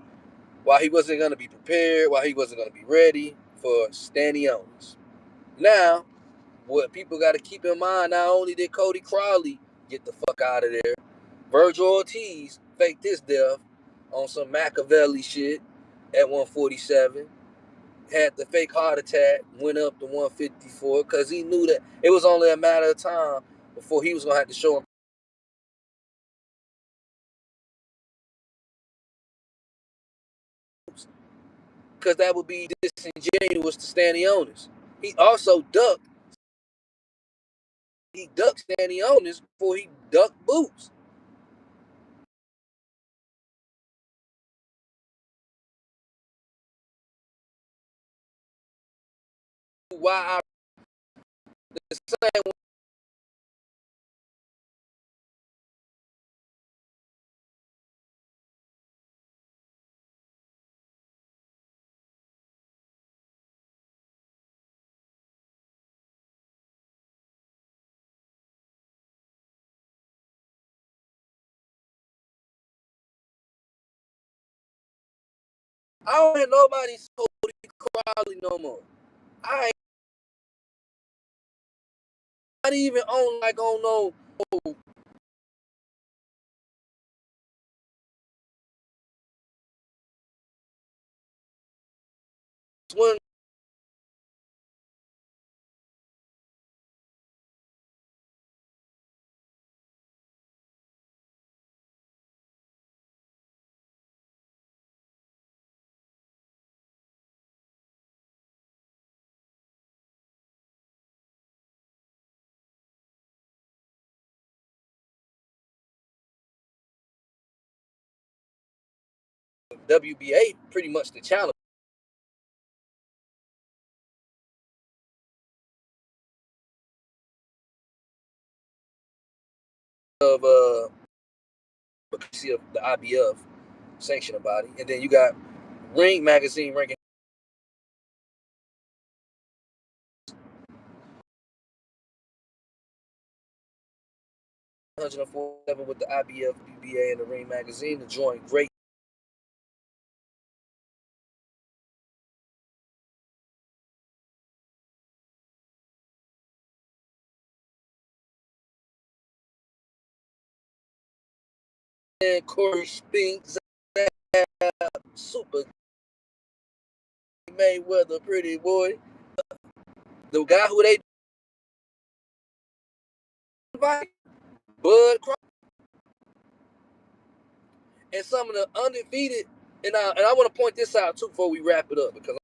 why he wasn't going to be prepared, why he wasn't going to be ready for Stanionis. Now, what people got to keep in mind, not only did Cody Crowley Get the fuck out of there. Virgil Ortiz faked his death on some Machiavelli shit at 147. Had the fake heart attack, went up to 154 because he knew that it was only a matter of time before he was going to have to show him. Because that would be disingenuous to Stanionis. He also ducked. He ducked Stanionis before he ducked Boots. Why the same I don't hear nobody Cody Crowley no more. I ain't not even on like on no when WBA pretty much the challenge of the IBF sanctioning body, and then you got Ring Magazine ranking 147 with the IBF, BBA, and the Ring Magazine. The joint great. And Corey Spinks, Super Mayweather, pretty boy. The guy who they invite, Bud Crawford, and some of the undefeated. And I want to point this out too before we wrap it up, because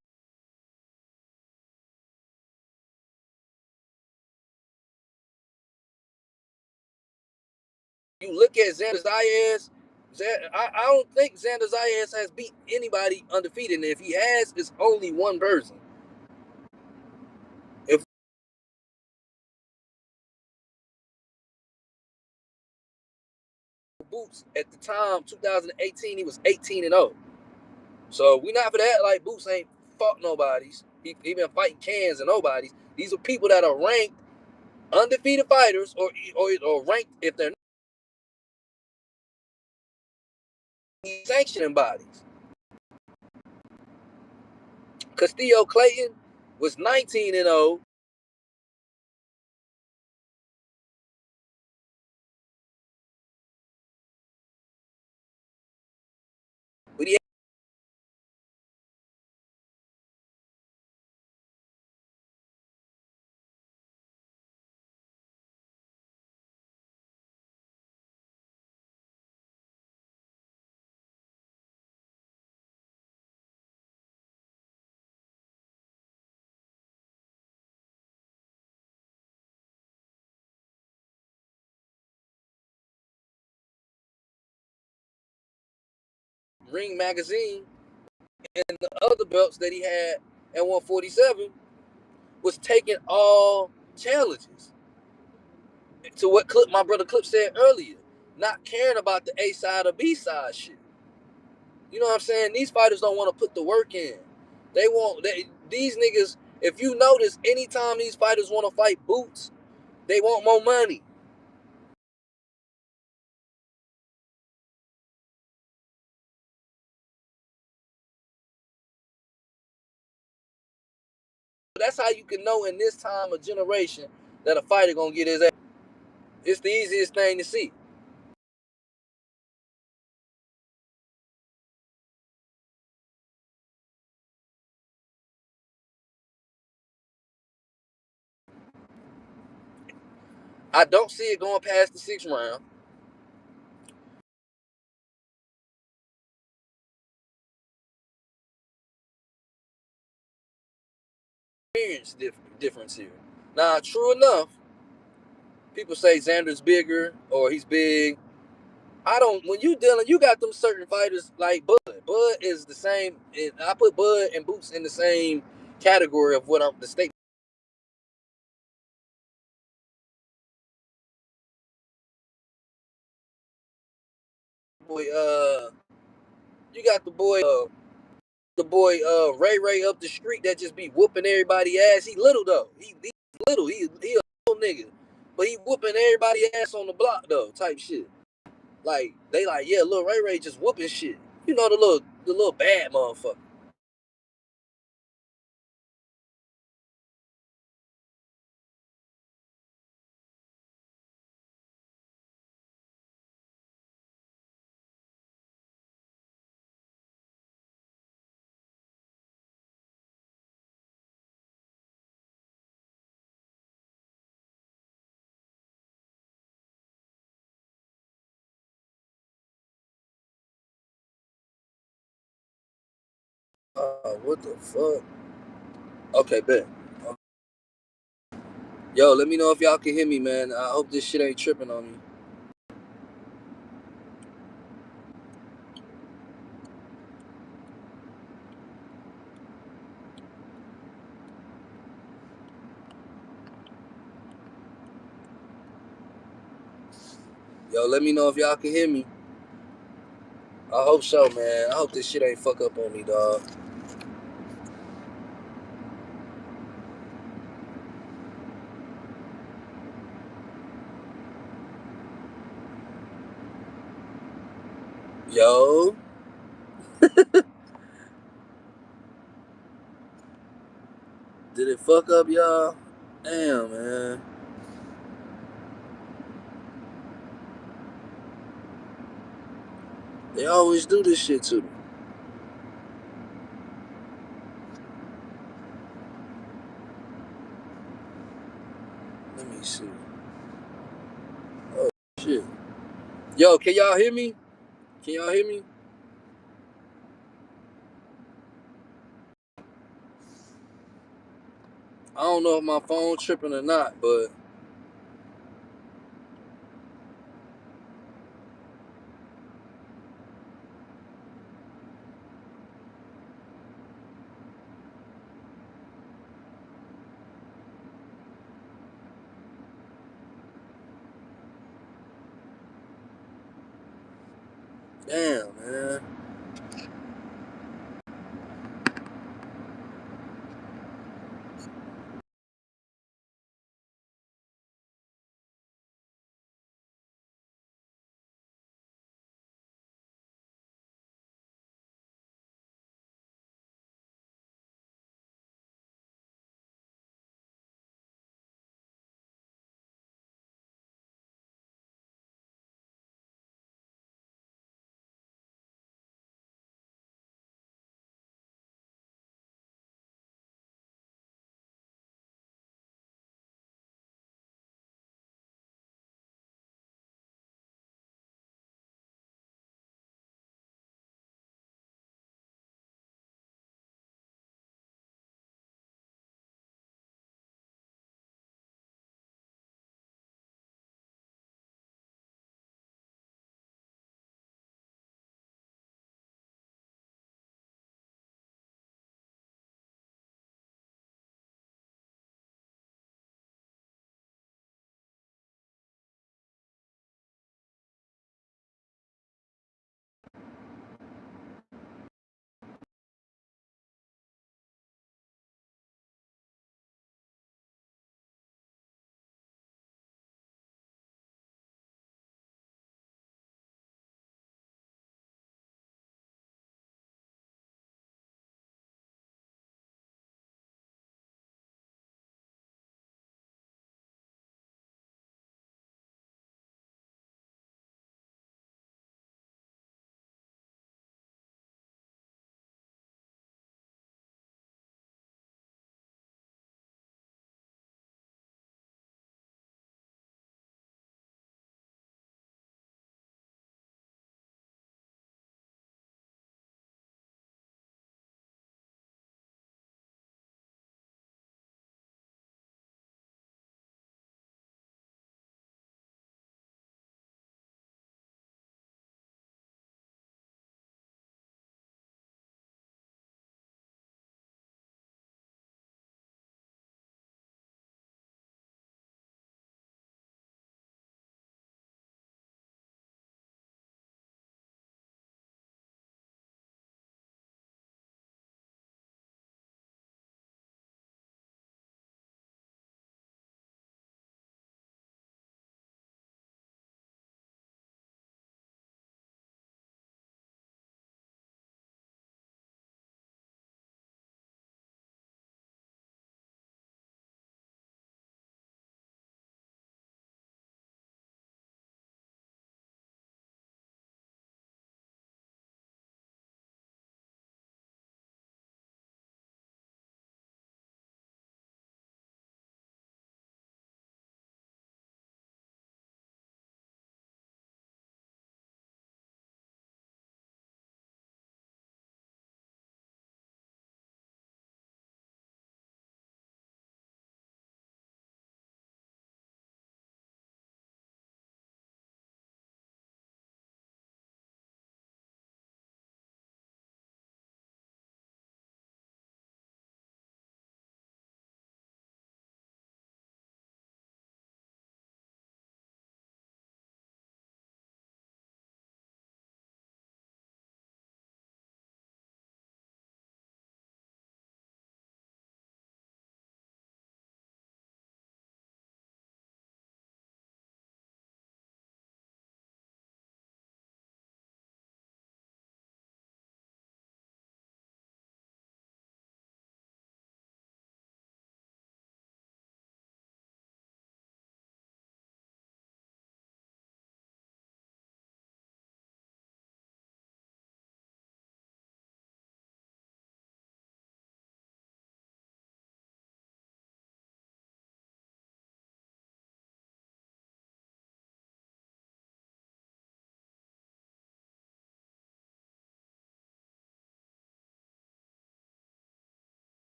you look at Xander Zayas. I don't think Xander Zayas has beat anybody undefeated, and if he has, it's only one person. If Boots at the time, 2018, he was 18-0. So we not for that. Like Boots ain't fought nobodies. He been fighting cans and nobodies. These are people that are ranked undefeated fighters, or ranked if they're sanctioning bodies. Castillo Clayton was 19-0. But he Ring Magazine and the other belts that he had at 147 was taking all challenges. To what my brother Clip said earlier, not caring about the A side or B side shit. You know what I'm saying? These fighters don't want to put the work in. These niggas. If you notice, anytime these fighters want to fight Boots, they want more money. That's how you can know in this time of generation that a fighter gonna get his ass. It's the easiest thing to see. I don't see it going past the 6th round. Experience difference here. Now, true enough, people say Xander's bigger or he's big. I don't. When you dealing, you got them certain fighters like Bud. Bud is the same. I put Bud and Boots in the same category of what I'm the state. Boy, you got the boy Ray up the street that just be whooping everybody ass. He little though. He little. He a little nigga, but he whooping everybody ass on the block though. Type shit. Like they like yeah, little Ray just whooping shit. You know the little bad motherfucker. What the fuck? Okay, bet. Yo, let me know if y'all can hear me, man. I hope this shit ain't tripping on me. Yo, let me know if y'all can hear me. I hope so, man. I hope this shit ain't fuck up on me, dog. Yo. Did it fuck up, y'all? Damn, man. They always do this shit to me. Let me see. Oh, shit. Yo, can y'all hear me? Can y'all hear me? I don't know if my phone tripping or not, but damn, man.